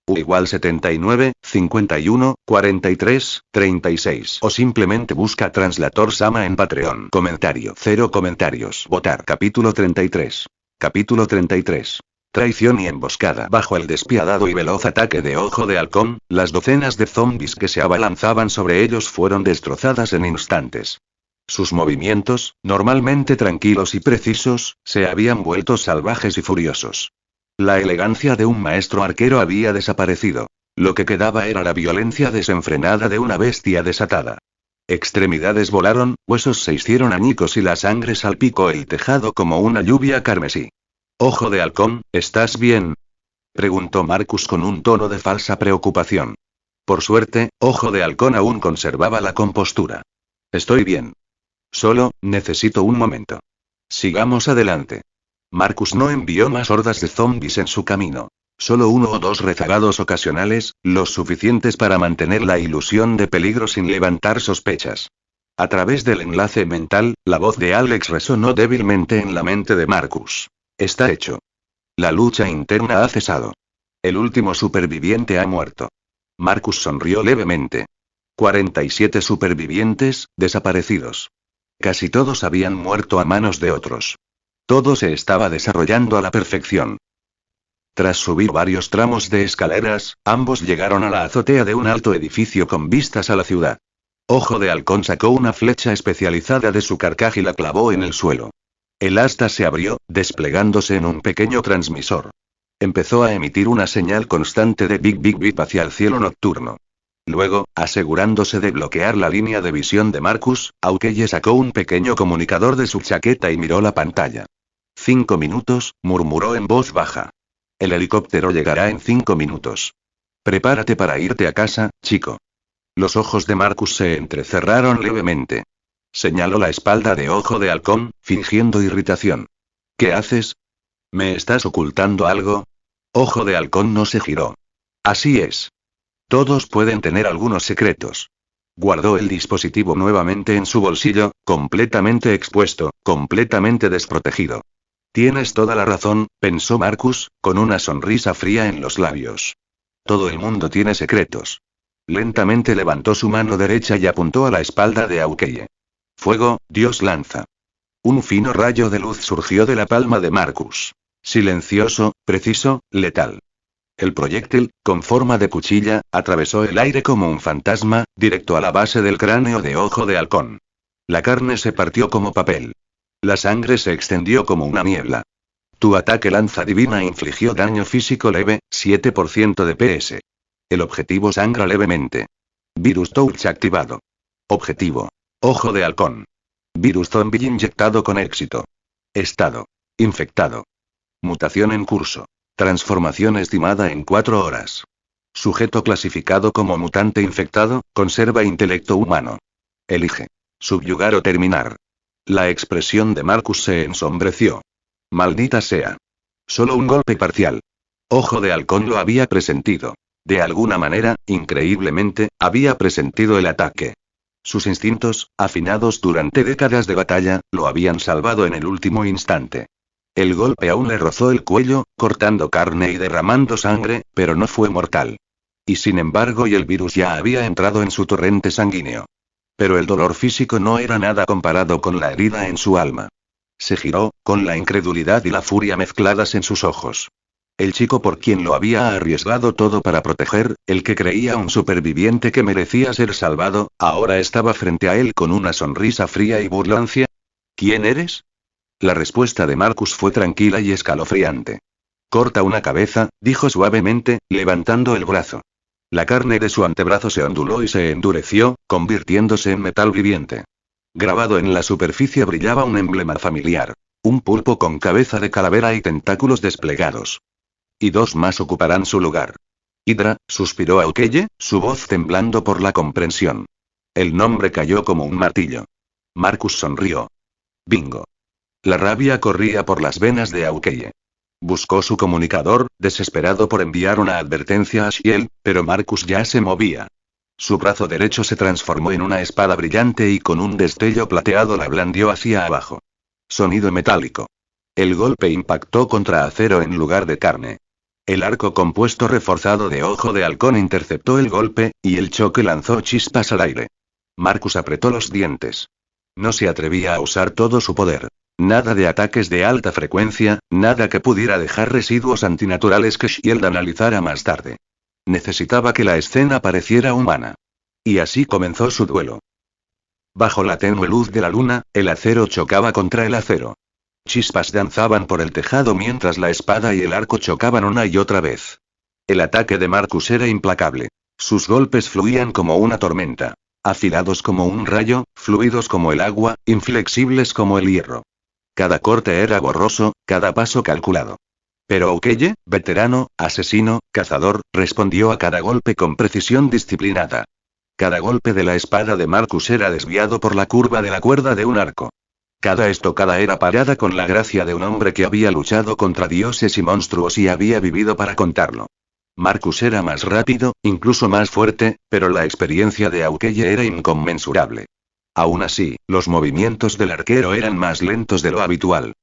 Igual 79, 51, 43, 36. O simplemente busca Translator Sama en Patreon. Comentario. 0 comentarios. Votar. Capítulo 33. Capítulo 33. Traición y emboscada. Bajo el despiadado y veloz ataque de Ojo de Halcón, las docenas de zombies que se abalanzaban sobre ellos fueron destrozadas en instantes. Sus movimientos, normalmente tranquilos y precisos, se habían vuelto salvajes y furiosos. La elegancia de un maestro arquero había desaparecido. Lo que quedaba era la violencia desenfrenada de una bestia desatada. Extremidades volaron, huesos se hicieron añicos y la sangre salpicó el tejado como una lluvia carmesí. «Ojo de Halcón, ¿estás bien?», preguntó Marcus con un tono de falsa preocupación. Por suerte, Ojo de Halcón aún conservaba la compostura. «Estoy bien. Solo, necesito un momento. Sigamos adelante». Marcus no envió más hordas de zombies en su camino. Solo uno o dos rezagados ocasionales, los suficientes para mantener la ilusión de peligro sin levantar sospechas. A través del enlace mental, la voz de Alex resonó débilmente en la mente de Marcus. «Está hecho. La lucha interna ha cesado. El último superviviente ha muerto». Marcus sonrió levemente. 47 supervivientes, desaparecidos. Casi todos habían muerto a manos de otros. Todo se estaba desarrollando a la perfección. Tras subir varios tramos de escaleras, ambos llegaron a la azotea de un alto edificio con vistas a la ciudad. Ojo de Halcón sacó una flecha especializada de su carcaj y la clavó en el suelo. El asta se abrió, desplegándose en un pequeño transmisor. Empezó a emitir una señal constante de bip bip bip hacia el cielo nocturno. Luego, asegurándose de bloquear la línea de visión de Marcus, Aukeye sacó un pequeño comunicador de su chaqueta y miró la pantalla. 5 minutos, murmuró en voz baja. El helicóptero llegará en 5 minutos. Prepárate para irte a casa, chico. Los ojos de Marcus se entrecerraron levemente. Señaló la espalda de Ojo de Halcón, fingiendo irritación. ¿Qué haces? ¿Me estás ocultando algo? Ojo de Halcón no se giró. Así es. Todos pueden tener algunos secretos. Guardó el dispositivo nuevamente en su bolsillo, completamente expuesto, completamente desprotegido. Tienes toda la razón, pensó Marcus, con una sonrisa fría en los labios. Todo el mundo tiene secretos. Lentamente levantó su mano derecha y apuntó a la espalda de Aukeye. Fuego, Dios lanza. Un fino rayo de luz surgió de la palma de Marcus. Silencioso, preciso, letal. El proyectil, con forma de cuchilla, atravesó el aire como un fantasma, directo a la base del cráneo de Ojo de Halcón. La carne se partió como papel. La sangre se extendió como una niebla. Tu ataque lanza divina infligió daño físico leve, 7% de PS. El objetivo sangra levemente. Virus Touch activado. Objetivo. Ojo de Halcón. Virus zombie inyectado con éxito. Estado. Infectado. Mutación en curso. Transformación estimada en 4 horas. Sujeto clasificado como mutante infectado, conserva intelecto humano. Elige. Subyugar o terminar. La expresión de Marcus se ensombreció. Maldita sea. Solo un golpe parcial. Ojo de Halcón lo había presentido. De alguna manera, increíblemente, había presentido el ataque. Sus instintos, afinados durante décadas de batalla, lo habían salvado en el último instante. El golpe aún le rozó el cuello, cortando carne y derramando sangre, pero no fue mortal. Y sin embargo, el virus ya había entrado en su torrente sanguíneo. Pero el dolor físico no era nada comparado con la herida en su alma. Se giró, con la incredulidad y la furia mezcladas en sus ojos. El chico por quien lo había arriesgado todo para proteger, el que creía un superviviente que merecía ser salvado, ahora estaba frente a él con una sonrisa fría y burlancia. ¿Quién eres? La respuesta de Marcus fue tranquila y escalofriante. Corta una cabeza, dijo suavemente, levantando el brazo. La carne de su antebrazo se onduló y se endureció, convirtiéndose en metal viviente. Grabado en la superficie brillaba un emblema familiar. Un pulpo con cabeza de calavera y tentáculos desplegados. Y 2 más ocuparán su lugar. Hydra, suspiró Aukeye, su voz temblando por la comprensión. El nombre cayó como un martillo. Marcus sonrió. Bingo. La rabia corría por las venas de Aukeye. Buscó su comunicador, desesperado por enviar una advertencia a Shiel, pero Marcus ya se movía. Su brazo derecho se transformó en una espada brillante y con un destello plateado la blandió hacia abajo. Sonido metálico. El golpe impactó contra acero en lugar de carne. El arco compuesto reforzado de Ojo de Halcón interceptó el golpe, y el choque lanzó chispas al aire. Marcus apretó los dientes. No se atrevía a usar todo su poder. Nada de ataques de alta frecuencia, nada que pudiera dejar residuos antinaturales que Shield analizara más tarde. Necesitaba que la escena pareciera humana. Y así comenzó su duelo. Bajo la tenue luz de la luna, el acero chocaba contra el acero. Chispas danzaban por el tejado mientras la espada y el arco chocaban una y otra vez. El ataque de Marcus era implacable. Sus golpes fluían como una tormenta. Afilados como un rayo, fluidos como el agua, inflexibles como el hierro. Cada corte era borroso, cada paso calculado. Pero Aukeye, veterano, asesino, cazador, respondió a cada golpe con precisión disciplinada. Cada golpe de la espada de Marcus era desviado por la curva de la cuerda de un arco. Cada estocada era parada con la gracia de un hombre que había luchado contra dioses y monstruos y había vivido para contarlo. Marcus era más rápido, incluso más fuerte, pero la experiencia de Aukeye era inconmensurable. Aún así, los movimientos del arquero eran más lentos de lo habitual.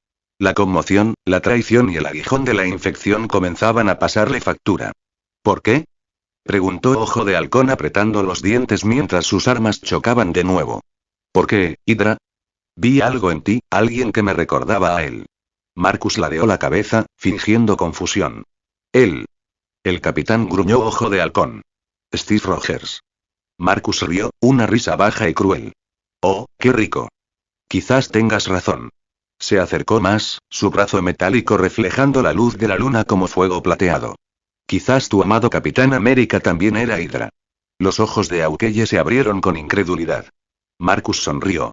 La conmoción, la traición y el aguijón de la infección comenzaban a pasarle factura. ¿Por qué? Preguntó Ojo de Halcón apretando los dientes mientras sus armas chocaban de nuevo. ¿Por qué, Hydra? Vi algo en ti, alguien que me recordaba a él. Marcus ladeó la cabeza, fingiendo confusión. Él. El capitán gruñó Ojo de Halcón. Steve Rogers. Marcus rió, una risa baja y cruel. Oh, qué rico. Quizás tengas razón. Se acercó más, su brazo metálico reflejando la luz de la luna como fuego plateado. Quizás tu amado Capitán América también era Hydra. Los ojos de Aukeye se abrieron con incredulidad. Marcus sonrió.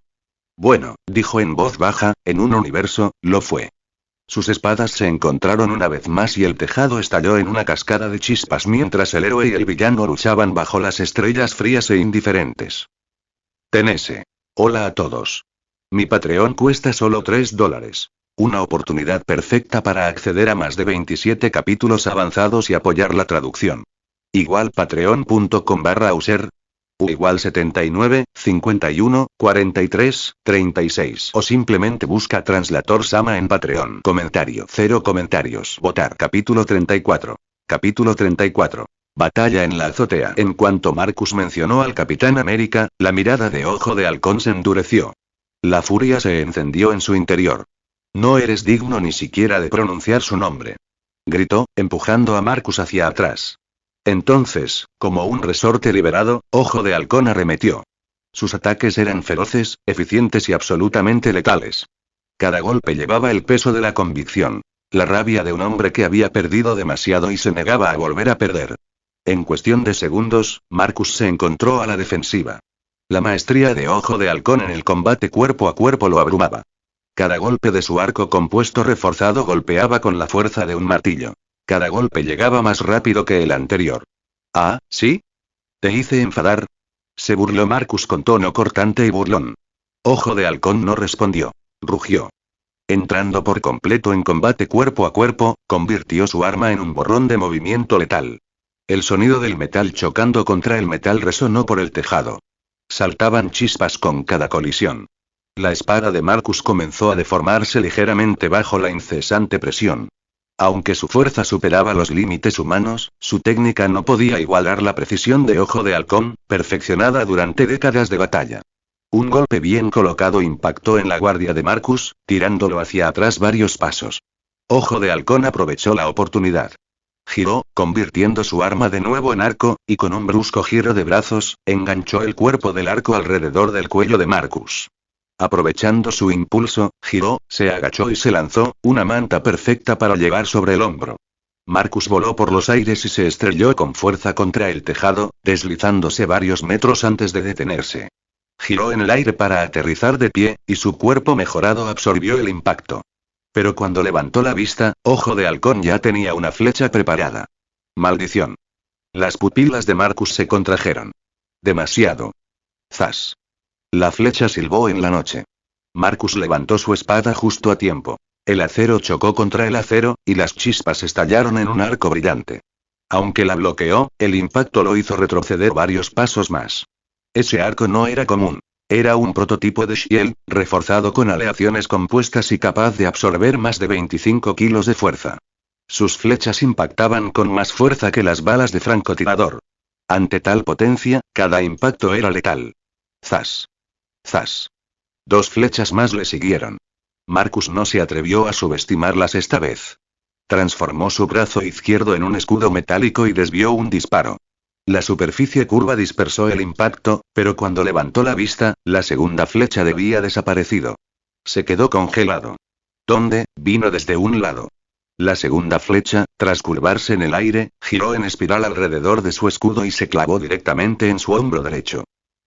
Bueno, dijo en voz baja, en un universo, lo fue. Sus espadas se encontraron una vez más y el tejado estalló en una cascada de chispas mientras el héroe y el villano luchaban bajo las estrellas frías e indiferentes. Tenese. Hola a todos. Mi Patreon cuesta solo $3. Una oportunidad perfecta para acceder a más de 27 capítulos avanzados y apoyar la traducción. Igual patreon.com/user. U igual 79, 51, 43, 36. O simplemente busca Translator Sama en Patreon. Comentario. 0 comentarios. Votar. Capítulo 34. Capítulo 34. Batalla en la azotea. En cuanto Marcus mencionó al Capitán América, la mirada de Ojo de Halcón se endureció. La furia se encendió en su interior. No eres digno ni siquiera de pronunciar su nombre. Gritó, empujando a Marcus hacia atrás. Entonces, como un resorte liberado, Ojo de Halcón arremetió. Sus ataques eran feroces, eficientes y absolutamente letales. Cada golpe llevaba el peso de la convicción. La rabia de un hombre que había perdido demasiado y se negaba a volver a perder. En cuestión de segundos, Marcus se encontró a la defensiva. La maestría de Ojo de Halcón en el combate cuerpo a cuerpo lo abrumaba. Cada golpe de su arco compuesto reforzado golpeaba con la fuerza de un martillo. Cada golpe llegaba más rápido que el anterior. ¿Ah, sí? ¿Te hice enfadar? Se burló Marcus con tono cortante y burlón. Ojo de Halcón no respondió. Rugió. Entrando por completo en combate cuerpo a cuerpo, convirtió su arma en un borrón de movimiento letal. El sonido del metal chocando contra el metal resonó por el tejado. Saltaban chispas con cada colisión. La espada de Marcus comenzó a deformarse ligeramente bajo la incesante presión. Aunque su fuerza superaba los límites humanos, su técnica no podía igualar la precisión de Ojo de Halcón, perfeccionada durante décadas de batalla. Un golpe bien colocado impactó en la guardia de Marcus, tirándolo hacia atrás varios pasos. Ojo de Halcón aprovechó la oportunidad. Giró, convirtiendo su arma de nuevo en arco, y con un brusco giro de brazos, enganchó el cuerpo del arco alrededor del cuello de Marcus. Aprovechando su impulso, giró, se agachó y se lanzó, una manta perfecta para llevar sobre el hombro. Marcus voló por los aires y se estrelló con fuerza contra el tejado, deslizándose varios metros antes de detenerse. Giró en el aire para aterrizar de pie, y su cuerpo mejorado absorbió el impacto. Pero cuando levantó la vista, Ojo de Halcón ya tenía una flecha preparada. ¡Maldición! Las pupilas de Marcus se contrajeron. Demasiado. ¡Zas! La flecha silbó en la noche. Marcus levantó su espada justo a tiempo. El acero chocó contra el acero, y las chispas estallaron en un arco brillante. Aunque la bloqueó, el impacto lo hizo retroceder varios pasos más. Ese arco no era común. Era un prototipo de Shield, reforzado con aleaciones compuestas y capaz de absorber más de 25 kilos de fuerza. Sus flechas impactaban con más fuerza que las balas de francotirador. Ante tal potencia, cada impacto era letal. ¡Zas! ¡Zas! 2 flechas más le siguieron. Marcus no se atrevió a subestimarlas esta vez. Transformó su brazo izquierdo en un escudo metálico y desvió un disparo. La superficie curva dispersó el impacto, pero cuando levantó la vista, la segunda flecha había desaparecido. Se quedó congelado. ¿Dónde? Vino desde un lado. La segunda flecha, tras curvarse en el aire, giró en espiral alrededor de su escudo y se clavó directamente en su hombro derecho.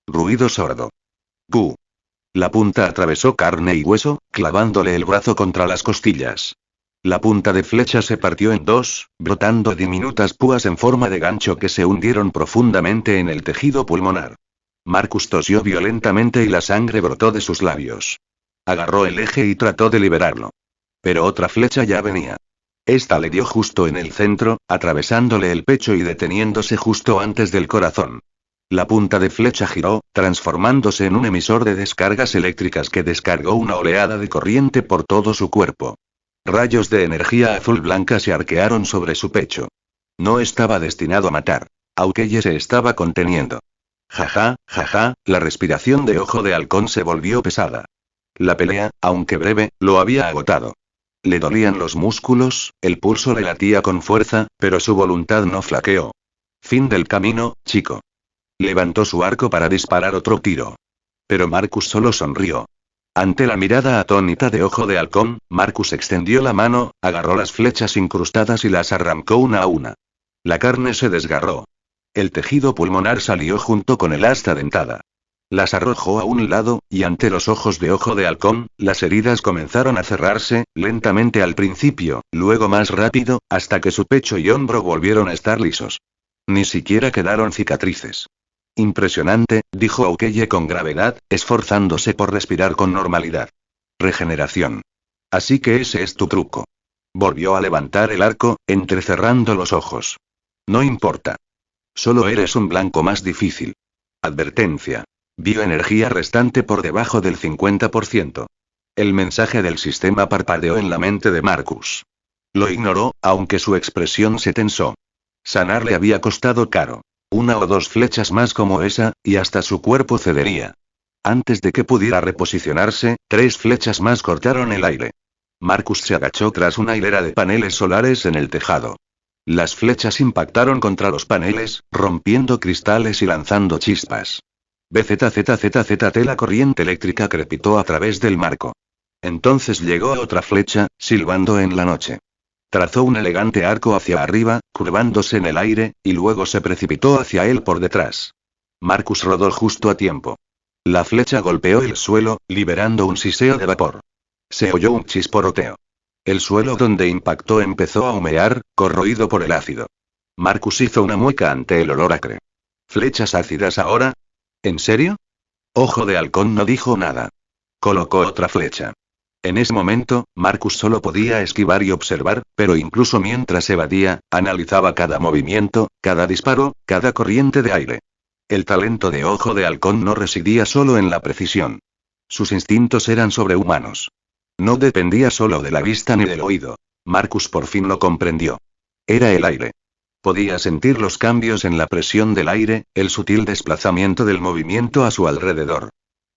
Ruido sordo. ¡Pu! La punta atravesó carne y hueso, clavándole el brazo contra las costillas. La punta de flecha se partió en dos, brotando diminutas púas en forma de gancho que se hundieron profundamente en el tejido pulmonar. Marcus tosió violentamente y la sangre brotó de sus labios. Agarró el eje y trató de liberarlo. Pero otra flecha ya venía. Esta le dio justo en el centro, atravesándole el pecho y deteniéndose justo antes del corazón. La punta de flecha giró, transformándose en un emisor de descargas eléctricas que descargó una oleada de corriente por todo su cuerpo. Rayos de energía azul-blanca se arquearon sobre su pecho. No estaba destinado a matar. Aukeye se estaba conteniendo. Jaja, jaja, la respiración de Ojo de Halcón se volvió pesada. La pelea, aunque breve, lo había agotado. Le dolían los músculos, el pulso le latía con fuerza, pero su voluntad no flaqueó. Fin del camino, chico. Levantó su arco para disparar otro tiro. Pero Marcus solo sonrió. Ante la mirada atónita de Ojo de Halcón, Marcus extendió la mano, agarró las flechas incrustadas y las arrancó una a una. La carne se desgarró. El tejido pulmonar salió junto con el asta dentada. Las arrojó a un lado, y ante los ojos de Ojo de Halcón, las heridas comenzaron a cerrarse, lentamente al principio, luego más rápido, hasta que su pecho y hombro volvieron a estar lisos. Ni siquiera quedaron cicatrices. Impresionante, dijo Aukeye con gravedad, esforzándose por respirar con normalidad. Regeneración. Así que ese es tu truco. Volvió a levantar el arco, entrecerrando los ojos. No importa. Solo eres un blanco más difícil. Advertencia. Bioenergía restante por debajo del 50%. El mensaje del sistema parpadeó en la mente de Marcus. Lo ignoró, aunque su expresión se tensó. Sanar le había costado caro. Una o dos flechas más como esa, y hasta su cuerpo cedería. Antes de que pudiera reposicionarse, 3 flechas más cortaron el aire. Marcus se agachó tras una hilera de paneles solares en el tejado. Las flechas impactaron contra los paneles, rompiendo cristales y lanzando chispas. BZZZZT. La corriente eléctrica crepitó a través del marco. Entonces llegó otra flecha, silbando en la noche. Trazó un elegante arco hacia arriba, curvándose en el aire, y luego se precipitó hacia él por detrás. Marcus rodó justo a tiempo. La flecha golpeó el suelo, liberando un siseo de vapor. Se oyó un chisporroteo. El suelo donde impactó empezó a humear, corroído por el ácido. Marcus hizo una mueca ante el olor acre. ¿Flechas ácidas ahora? ¿En serio? Ojo de Halcón no dijo nada. Colocó otra flecha. En ese momento, Marcus solo podía esquivar y observar, pero incluso mientras evadía, analizaba cada movimiento, cada disparo, cada corriente de aire. El talento de Ojo de Halcón no residía solo en la precisión. Sus instintos eran sobrehumanos. No dependía solo de la vista ni del oído. Marcus por fin lo comprendió. Era el aire. Podía sentir los cambios en la presión del aire, el sutil desplazamiento del movimiento a su alrededor.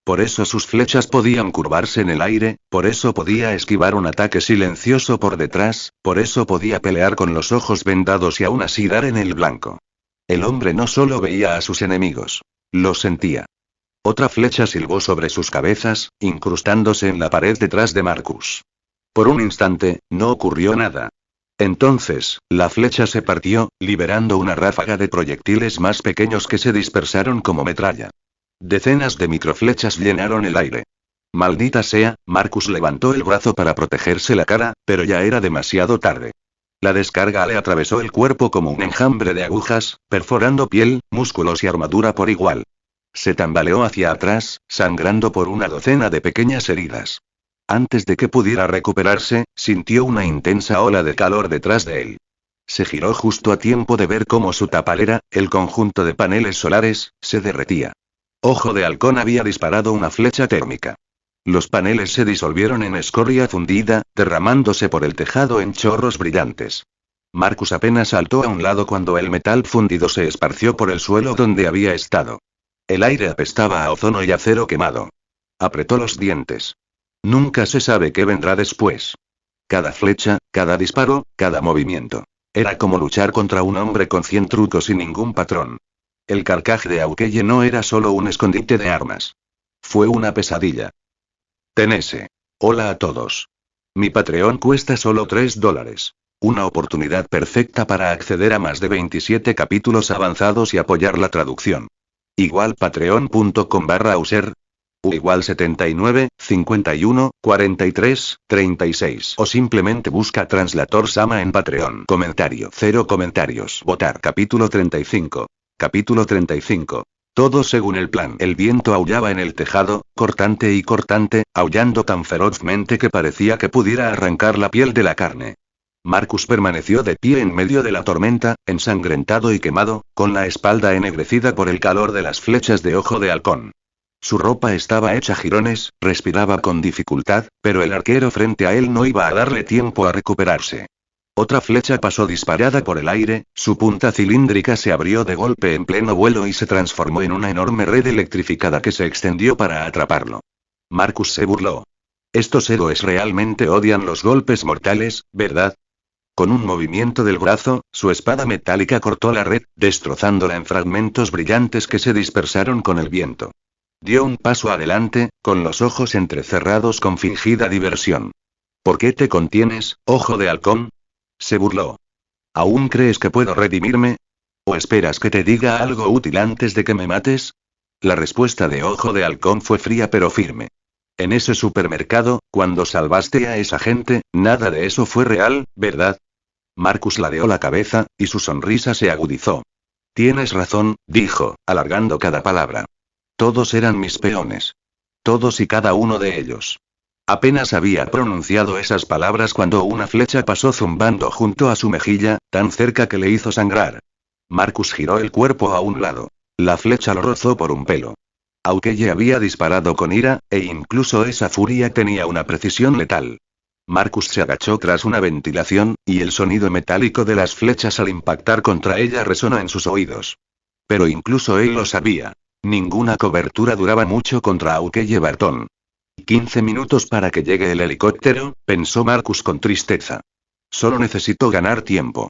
Por eso sus flechas podían curvarse en el aire, por eso podía esquivar un ataque silencioso por detrás, por eso podía pelear con los ojos vendados y aún así dar en el blanco. El hombre no solo veía a sus enemigos, los sentía. Otra flecha silbó sobre sus cabezas, incrustándose en la pared detrás de Marcus. Por un instante, no ocurrió nada. Entonces, la flecha se partió, liberando una ráfaga de proyectiles más pequeños que se dispersaron como metralla. Decenas de microflechas llenaron el aire. Maldita sea, Marcus levantó el brazo para protegerse la cara, pero ya era demasiado tarde. La descarga le atravesó el cuerpo como un enjambre de agujas, perforando piel, músculos y armadura por igual. Se tambaleó hacia atrás, sangrando por una docena de pequeñas heridas. Antes de que pudiera recuperarse, sintió una intensa ola de calor detrás de él. Se giró justo a tiempo de ver cómo su tapalera, el conjunto de paneles solares, se derretía. Ojo de Halcón había disparado una flecha térmica. Los paneles se disolvieron en escoria fundida, derramándose por el tejado en chorros brillantes. Marcus apenas saltó a un lado cuando el metal fundido se esparció por el suelo donde había estado. El aire apestaba a ozono y acero quemado. Apretó los dientes. Nunca se sabe qué vendrá después. Cada flecha, cada disparo, cada movimiento. Era como luchar contra un hombre con 100 trucos y ningún patrón. El carcaj de Aukeye no era solo un escondite de armas. Fue una pesadilla. Tenese. Hola a todos. Mi Patreon cuesta solo $3. Una oportunidad perfecta para acceder a más de 27 capítulos avanzados y apoyar la traducción. Igual patreon.com/user. U igual 79, 51, 43, 36. O simplemente busca Translator Sama en Patreon. Comentario. 0 comentarios. Votar. Capítulo 35. Capítulo 35. Todo según el plan. El viento aullaba en el tejado, cortante y cortante, aullando tan ferozmente que parecía que pudiera arrancar la piel de la carne. Marcus permaneció de pie en medio de la tormenta, ensangrentado y quemado, con la espalda ennegrecida por el calor de las flechas de Ojo de Halcón. Su ropa estaba hecha jirones, respiraba con dificultad, pero el arquero frente a él no iba a darle tiempo a recuperarse. Otra flecha pasó disparada por el aire, su punta cilíndrica se abrió de golpe en pleno vuelo y se transformó en una enorme red electrificada que se extendió para atraparlo. Marcus se burló. Estos héroes realmente odian los golpes mortales, ¿verdad? Con un movimiento del brazo, su espada metálica cortó la red, destrozándola en fragmentos brillantes que se dispersaron con el viento. Dio un paso adelante, con los ojos entrecerrados con fingida diversión. ¿Por qué te contienes, Ojo de Halcón? Se burló. ¿Aún crees que puedo redimirme? ¿O esperas que te diga algo útil antes de que me mates? La respuesta de Ojo de Halcón fue fría pero firme. En ese supermercado, cuando salvaste a esa gente, nada de eso fue real, ¿verdad? Marcus ladeó la cabeza, y su sonrisa se agudizó. Tienes razón, dijo, alargando cada palabra. Todos eran mis peones. Todos y cada uno de ellos. Apenas había pronunciado esas palabras cuando una flecha pasó zumbando junto a su mejilla, tan cerca que le hizo sangrar. Marcus giró el cuerpo a un lado. La flecha lo rozó por un pelo. Aukeye había disparado con ira, e incluso esa furia tenía una precisión letal. Marcus se agachó tras una ventilación, y el sonido metálico de las flechas al impactar contra ella resonó en sus oídos. Pero incluso él lo sabía. Ninguna cobertura duraba mucho contra Aukeye Barton. 15 minutos para que llegue el helicóptero, pensó Marcus con tristeza. Solo necesito ganar tiempo.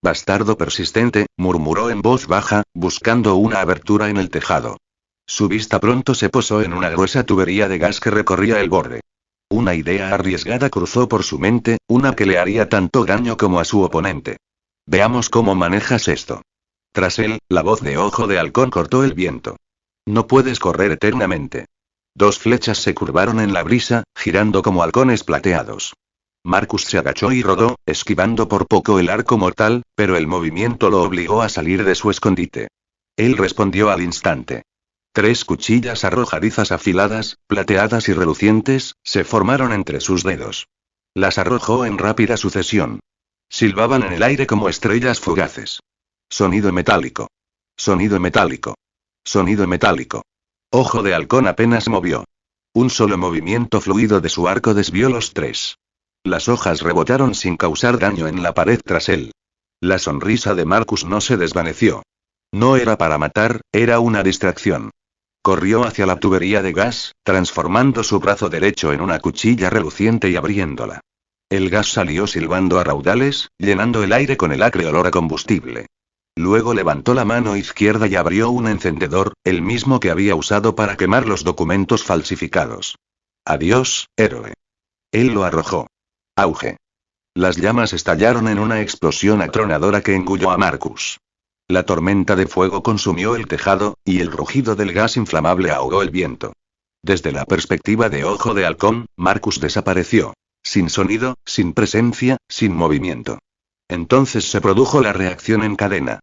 Bastardo persistente, murmuró en voz baja, buscando una abertura en el tejado. Su vista pronto se posó en una gruesa tubería de gas que recorría el borde. Una idea arriesgada cruzó por su mente, una que le haría tanto daño como a su oponente. Veamos cómo manejas esto. Tras él, la voz de Ojo de Halcón cortó el viento. No puedes correr eternamente. 2 flechas se curvaron en la brisa, girando como halcones plateados. Marcus se agachó y rodó, esquivando por poco el arco mortal, pero el movimiento lo obligó a salir de su escondite. Él respondió al instante. 3 cuchillas arrojadizas afiladas, plateadas y relucientes, se formaron entre sus dedos. Las arrojó en rápida sucesión. Silbaban en el aire como estrellas fugaces. Sonido metálico. Sonido metálico. Sonido metálico. Ojo de Halcón apenas movió. Un solo movimiento fluido de su arco desvió los 3. Las hojas rebotaron sin causar daño en la pared tras él. La sonrisa de Marcus no se desvaneció. No era para matar, era una distracción. Corrió hacia la tubería de gas, transformando su brazo derecho en una cuchilla reluciente y abriéndola. El gas salió silbando a raudales, llenando el aire con el acre olor a combustible. Luego levantó la mano izquierda y abrió un encendedor, el mismo que había usado para quemar los documentos falsificados. Adiós, héroe. Él lo arrojó. Auge. Las llamas estallaron en una explosión atronadora que engulló a Marcus. La tormenta de fuego consumió el tejado, y el rugido del gas inflamable ahogó el viento. Desde la perspectiva de Ojo de Halcón, Marcus desapareció. Sin sonido, sin presencia, sin movimiento. Entonces se produjo la reacción en cadena.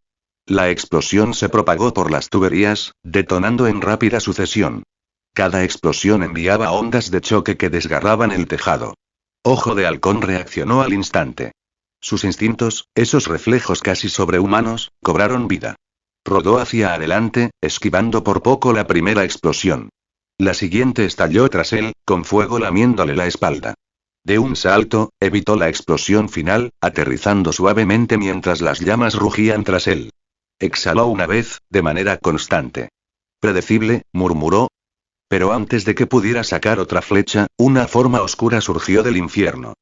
La explosión se propagó por las tuberías, detonando en rápida sucesión. Cada explosión enviaba ondas de choque que desgarraban el tejado. Ojo de Halcón reaccionó al instante. Sus instintos, esos reflejos casi sobrehumanos, cobraron vida. Rodó hacia adelante, esquivando por poco la primera explosión. La siguiente estalló tras él, con fuego lamiéndole la espalda. De un salto, evitó la explosión final, aterrizando suavemente mientras las llamas rugían tras él. Exhaló una vez, de manera constante. Predecible, murmuró. Pero antes de que pudiera sacar otra flecha, una forma oscura surgió del infierno.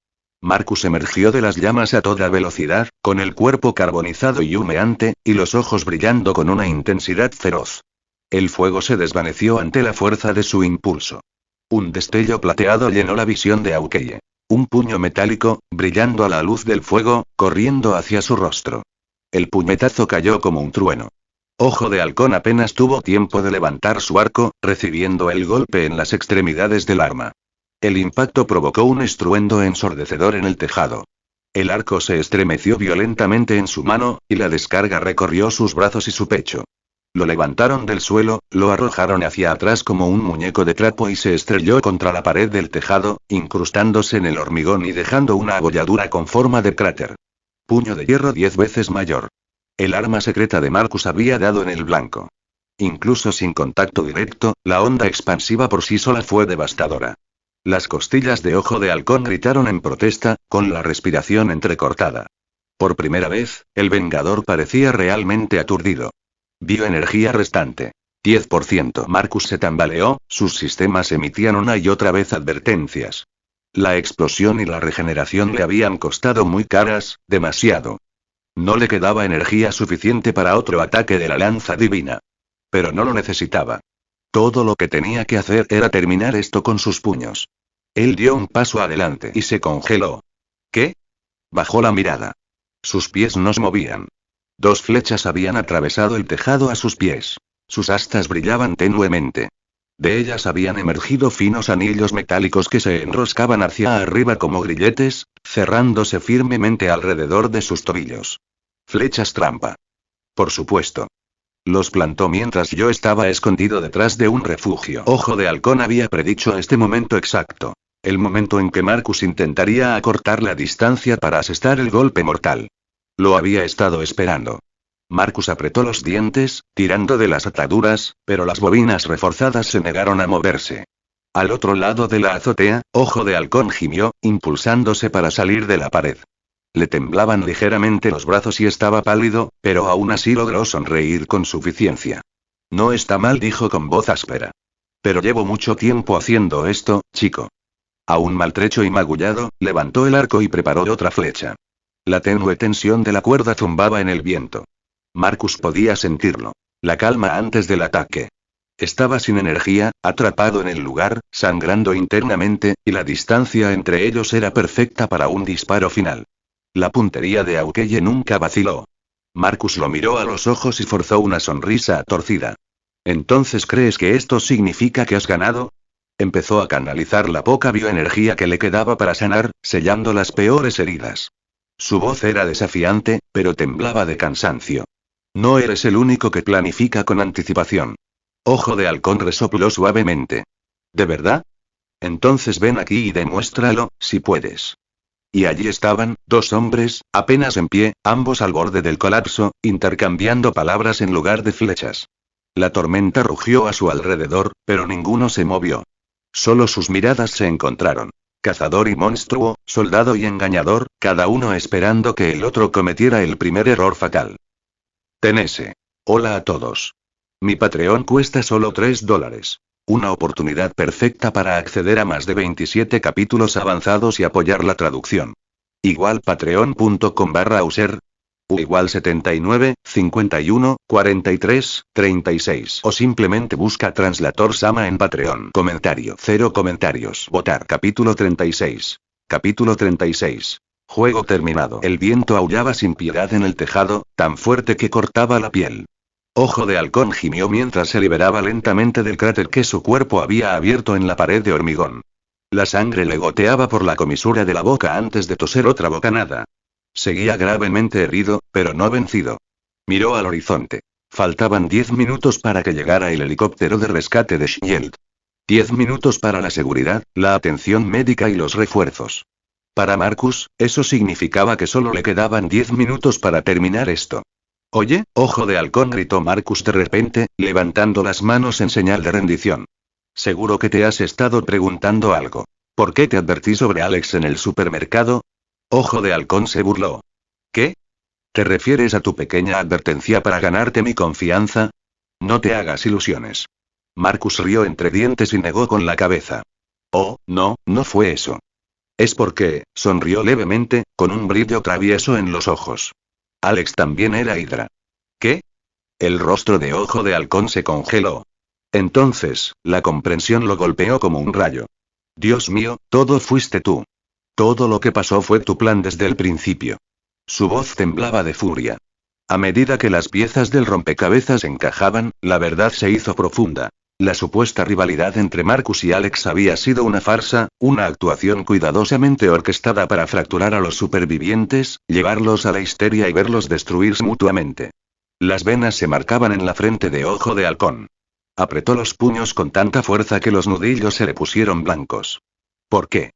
Marcus emergió de las llamas a toda velocidad, con el cuerpo carbonizado y humeante, y los ojos brillando con una intensidad feroz. El fuego se desvaneció ante la fuerza de su impulso. Un destello plateado llenó la visión de Aukeye. Un puño metálico, brillando a la luz del fuego, corriendo hacia su rostro. El puñetazo cayó como un trueno. Ojo de Halcón apenas tuvo tiempo de levantar su arco, recibiendo el golpe en las extremidades del arma. El impacto provocó un estruendo ensordecedor en el tejado. El arco se estremeció violentamente en su mano, y la descarga recorrió sus brazos y su pecho. Lo levantaron del suelo, lo arrojaron hacia atrás como un muñeco de trapo y se estrelló contra la pared del tejado, incrustándose en el hormigón y dejando una abolladura con forma de cráter. Puño de hierro 10 veces mayor. El arma secreta de Marcus había dado en el blanco. Incluso sin contacto directo, la onda expansiva por sí sola fue devastadora. Las costillas de Ojo de Halcón gritaron en protesta, con la respiración entrecortada. Por primera vez, el Vengador parecía realmente aturdido. Bioenergía restante. 10%. Marcus se tambaleó, sus sistemas emitían una y otra vez advertencias. La explosión y la regeneración le habían costado muy caras, demasiado. No le quedaba energía suficiente para otro ataque de la lanza divina. Pero no lo necesitaba. Todo lo que tenía que hacer era terminar esto con sus puños. Él dio un paso adelante y se congeló. ¿Qué? Bajó la mirada. Sus pies no se movían. 2 flechas habían atravesado el tejado a sus pies. Sus astas brillaban tenuemente. De ellas habían emergido finos anillos metálicos que se enroscaban hacia arriba como grilletes, cerrándose firmemente alrededor de sus tobillos. Flechas trampa. Por supuesto. Los plantó mientras yo estaba escondido detrás de un refugio. Ojo de Halcón había predicho este momento exacto. El momento en que Marcus intentaría acortar la distancia para asestar el golpe mortal. Lo había estado esperando. Marcus apretó los dientes, tirando de las ataduras, pero las bobinas reforzadas se negaron a moverse. Al otro lado de la azotea, Ojo de Halcón gimió, impulsándose para salir de la pared. Le temblaban ligeramente los brazos y estaba pálido, pero aún así logró sonreír con suficiencia. No está mal, dijo con voz áspera. Pero llevo mucho tiempo haciendo esto, chico. Aún maltrecho y magullado, levantó el arco y preparó otra flecha. La tenue tensión de la cuerda zumbaba en el viento. Marcus podía sentirlo. La calma antes del ataque. Estaba sin energía, atrapado en el lugar, sangrando internamente, y la distancia entre ellos era perfecta para un disparo final. La puntería de Aukeye nunca vaciló. Marcus lo miró a los ojos y forzó una sonrisa torcida. ¿Entonces crees que esto significa que has ganado? Empezó a canalizar la poca bioenergía que le quedaba para sanar, sellando las peores heridas. Su voz era desafiante, pero temblaba de cansancio. No eres el único que planifica con anticipación. Ojo de Halcón resopló suavemente. ¿De verdad? Entonces ven aquí y demuéstralo, si puedes. Y allí estaban, dos hombres, apenas en pie, ambos al borde del colapso, intercambiando palabras en lugar de flechas. La tormenta rugió a su alrededor, pero ninguno se movió. Solo sus miradas se encontraron. Cazador y monstruo, soldado y engañador, cada uno esperando que el otro cometiera el primer error fatal. Tenese. Hola a todos. Mi Patreon cuesta solo $3. Una oportunidad perfecta para acceder a más de 27 capítulos avanzados y apoyar la traducción. Igual patreon.com/user. Igual 79, 51, 43, 36. O simplemente busca Translator Sama en Patreon. Comentario. 0 comentarios. Votar. Capítulo 36. Capítulo 36. Juego terminado. El viento aullaba sin piedad en el tejado, tan fuerte que cortaba la piel. Ojo de Halcón gimió mientras se liberaba lentamente del cráter que su cuerpo había abierto en la pared de hormigón. La sangre le goteaba por la comisura de la boca antes de toser otra bocanada. Seguía gravemente herido, pero no vencido. Miró al horizonte. Faltaban 10 minutos para que llegara el helicóptero de rescate de Shield. 10 minutos para la seguridad, la atención médica y los refuerzos. Para Marcus, eso significaba que solo le quedaban 10 minutos para terminar esto. Oye, Ojo de Halcón, gritó Marcus de repente, levantando las manos en señal de rendición. Seguro que te has estado preguntando algo. ¿Por qué te advertí sobre Alex en el supermercado? Ojo de Halcón se burló. ¿Qué? ¿Te refieres a tu pequeña advertencia para ganarte mi confianza? No te hagas ilusiones. Marcus rió entre dientes y negó con la cabeza. Oh, no, no fue eso. Es porque, sonrió levemente, con un brillo travieso en los ojos. Alex también era Hydra. ¿Qué? El rostro de Ojo de Halcón se congeló. Entonces, la comprensión lo golpeó como un rayo. Dios mío, todo fuiste tú. Todo lo que pasó fue tu plan desde el principio. Su voz temblaba de furia. A medida que las piezas del rompecabezas encajaban, la verdad se hizo profunda. La supuesta rivalidad entre Marcus y Alex había sido una farsa, una actuación cuidadosamente orquestada para fracturar a los supervivientes, llevarlos a la histeria y verlos destruirse mutuamente. Las venas se marcaban en la frente de Ojo de Halcón. Apretó los puños con tanta fuerza que los nudillos se le pusieron blancos. ¿Por qué?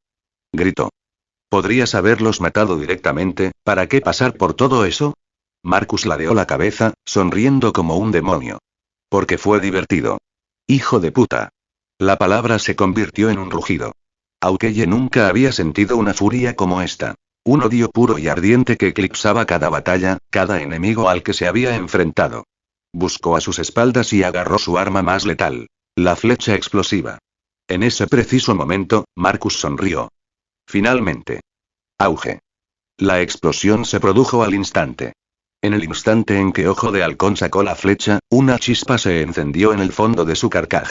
Gritó. Podrías haberlos matado directamente, ¿para qué pasar por todo eso? Marcus ladeó la cabeza, sonriendo como un demonio. Porque fue divertido. Hijo de puta. La palabra se convirtió en un rugido. Aukeye nunca había sentido una furia como esta. Un odio puro y ardiente que eclipsaba cada batalla, cada enemigo al que se había enfrentado. Buscó a sus espaldas y agarró su arma más letal. La flecha explosiva. En ese preciso momento, Marcus sonrió. Finalmente. Auge. La explosión se produjo al instante. En el instante en que Ojo de Halcón sacó la flecha, una chispa se encendió en el fondo de su carcaj.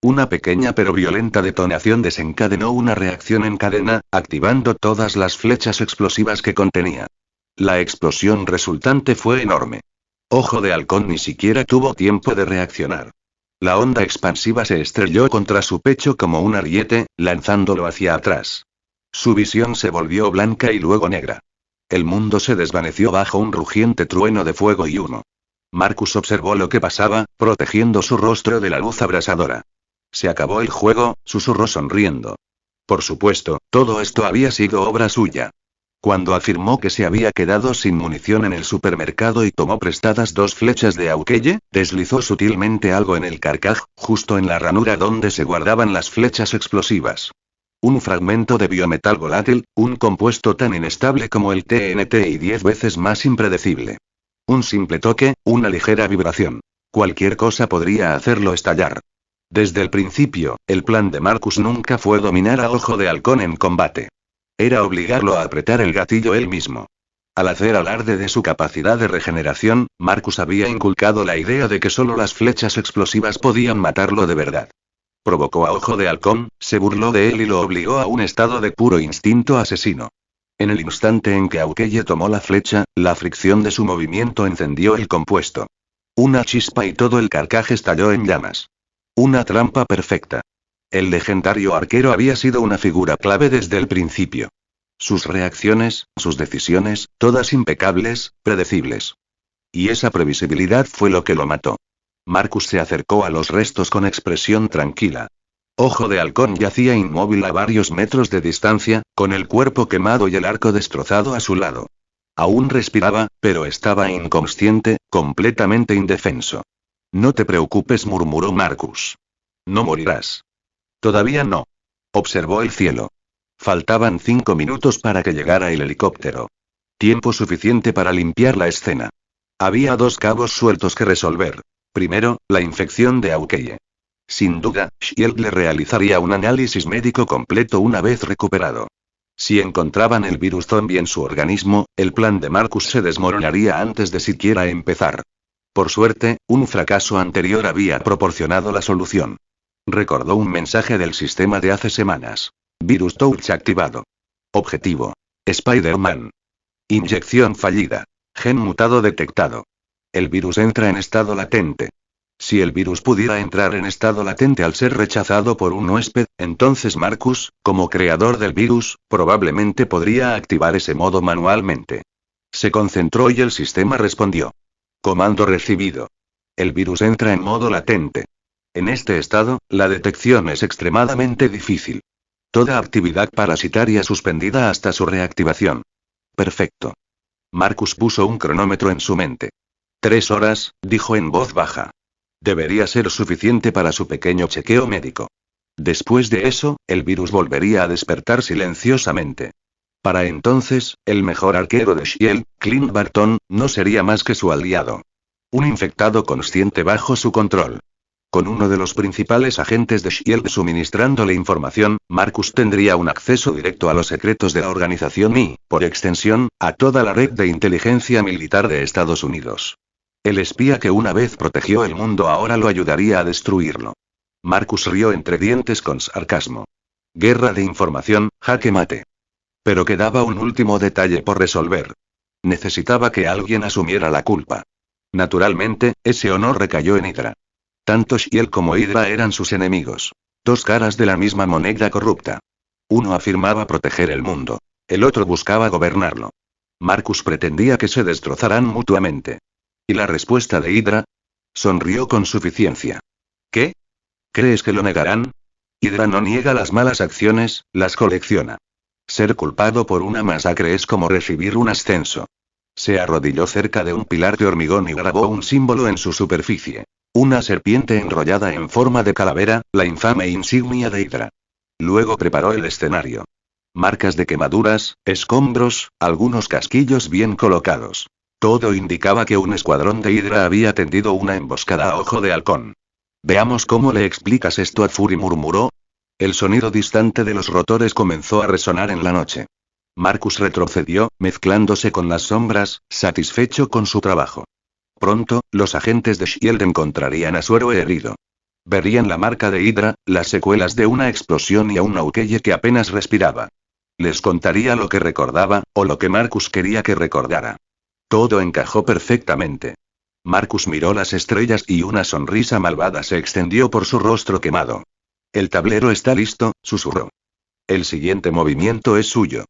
Una pequeña pero violenta detonación desencadenó una reacción en cadena, activando todas las flechas explosivas que contenía. La explosión resultante fue enorme. Ojo de Halcón ni siquiera tuvo tiempo de reaccionar. La onda expansiva se estrelló contra su pecho como un ariete, lanzándolo hacia atrás. Su visión se volvió blanca y luego negra. El mundo se desvaneció bajo un rugiente trueno de fuego y humo. Marcus observó lo que pasaba, protegiendo su rostro de la luz abrasadora. Se acabó el juego, susurró sonriendo. Por supuesto, todo esto había sido obra suya. Cuando afirmó que se había quedado sin munición en el supermercado y tomó prestadas 2 flechas de Aukeye, deslizó sutilmente algo en el carcaj, justo en la ranura donde se guardaban las flechas explosivas. Un fragmento de biometal volátil, un compuesto tan inestable como el TNT y 10 veces más impredecible. Un simple toque, una ligera vibración. Cualquier cosa podría hacerlo estallar. Desde el principio, el plan de Marcus nunca fue dominar a Ojo de Halcón en combate. Era obligarlo a apretar el gatillo él mismo. Al hacer alarde de su capacidad de regeneración, Marcus había inculcado la idea de que solo las flechas explosivas podían matarlo de verdad. Provocó a Ojo de Halcón, se burló de él y lo obligó a un estado de puro instinto asesino. En el instante en que Aukeye tomó la flecha, la fricción de su movimiento encendió el compuesto. Una chispa y todo el carcaj estalló en llamas. Una trampa perfecta. El legendario arquero había sido una figura clave desde el principio. Sus reacciones, sus decisiones, todas impecables, predecibles. Y esa previsibilidad fue lo que lo mató. Marcus se acercó a los restos con expresión tranquila. Ojo de Halcón yacía inmóvil a varios metros de distancia, con el cuerpo quemado y el arco destrozado a su lado. Aún respiraba, pero estaba inconsciente, completamente indefenso. No te preocupes, murmuró Marcus. No morirás. Todavía no. Observó el cielo. Faltaban 5 minutos para que llegara el helicóptero. Tiempo suficiente para limpiar la escena. Había 2 cabos sueltos que resolver. Primero, la infección de Aukeye. Sin duda, Shield le realizaría un análisis médico completo una vez recuperado. Si encontraban el virus zombie en su organismo, el plan de Marcus se desmoronaría antes de siquiera empezar. Por suerte, un fracaso anterior había proporcionado la solución. Recordó un mensaje del sistema de hace semanas. Virus Touch activado. Objetivo. Spider-Man. Inyección fallida. Gen mutado detectado. El virus entra en estado latente. Si el virus pudiera entrar en estado latente al ser rechazado por un huésped, entonces Marcus, como creador del virus, probablemente podría activar ese modo manualmente. Se concentró y el sistema respondió. Comando recibido. El virus entra en modo latente. En este estado, la detección es extremadamente difícil. Toda actividad parasitaria suspendida hasta su reactivación. Perfecto. Marcus puso un cronómetro en su mente. 3 horas, dijo en voz baja. Debería ser suficiente para su pequeño chequeo médico. Después de eso, el virus volvería a despertar silenciosamente. Para entonces, el mejor arquero de Shield, Clint Barton, no sería más que su aliado. Un infectado consciente bajo su control. Con uno de los principales agentes de Shield suministrándole información, Marcus tendría un acceso directo a los secretos de la organización y, por extensión, a toda la red de inteligencia militar de Estados Unidos. El espía que una vez protegió el mundo ahora lo ayudaría a destruirlo. Marcus rió entre dientes con sarcasmo. Guerra de información, jaque mate. Pero quedaba un último detalle por resolver. Necesitaba que alguien asumiera la culpa. Naturalmente, ese honor recayó en Hydra. Tanto Shield como Hydra eran sus enemigos. 2 caras de la misma moneda corrupta. Uno afirmaba proteger el mundo. El otro buscaba gobernarlo. Marcus pretendía que se destrozaran mutuamente. ¿Y la respuesta de Hydra? Sonrió con suficiencia. ¿Qué? ¿Crees que lo negarán? Hydra no niega las malas acciones, las colecciona. Ser culpado por una masacre es como recibir un ascenso. Se arrodilló cerca de un pilar de hormigón y grabó un símbolo en su superficie. Una serpiente enrollada en forma de calavera, la infame insignia de Hydra. Luego preparó el escenario. Marcas de quemaduras, escombros, algunos casquillos bien colocados. Todo indicaba que un escuadrón de Hydra había tendido una emboscada a Ojo de Halcón. Veamos cómo le explicas esto a Fury, murmuró. El sonido distante de los rotores comenzó a resonar en la noche. Marcus retrocedió, mezclándose con las sombras, satisfecho con su trabajo. Pronto, los agentes de Shield encontrarían a su héroe herido. Verían la marca de Hydra, las secuelas de una explosión y a un Aukeye que apenas respiraba. Les contaría lo que recordaba, o lo que Marcus quería que recordara. Todo encajó perfectamente. Marcus miró las estrellas y una sonrisa malvada se extendió por su rostro quemado. El tablero está listo, susurró. El siguiente movimiento es suyo.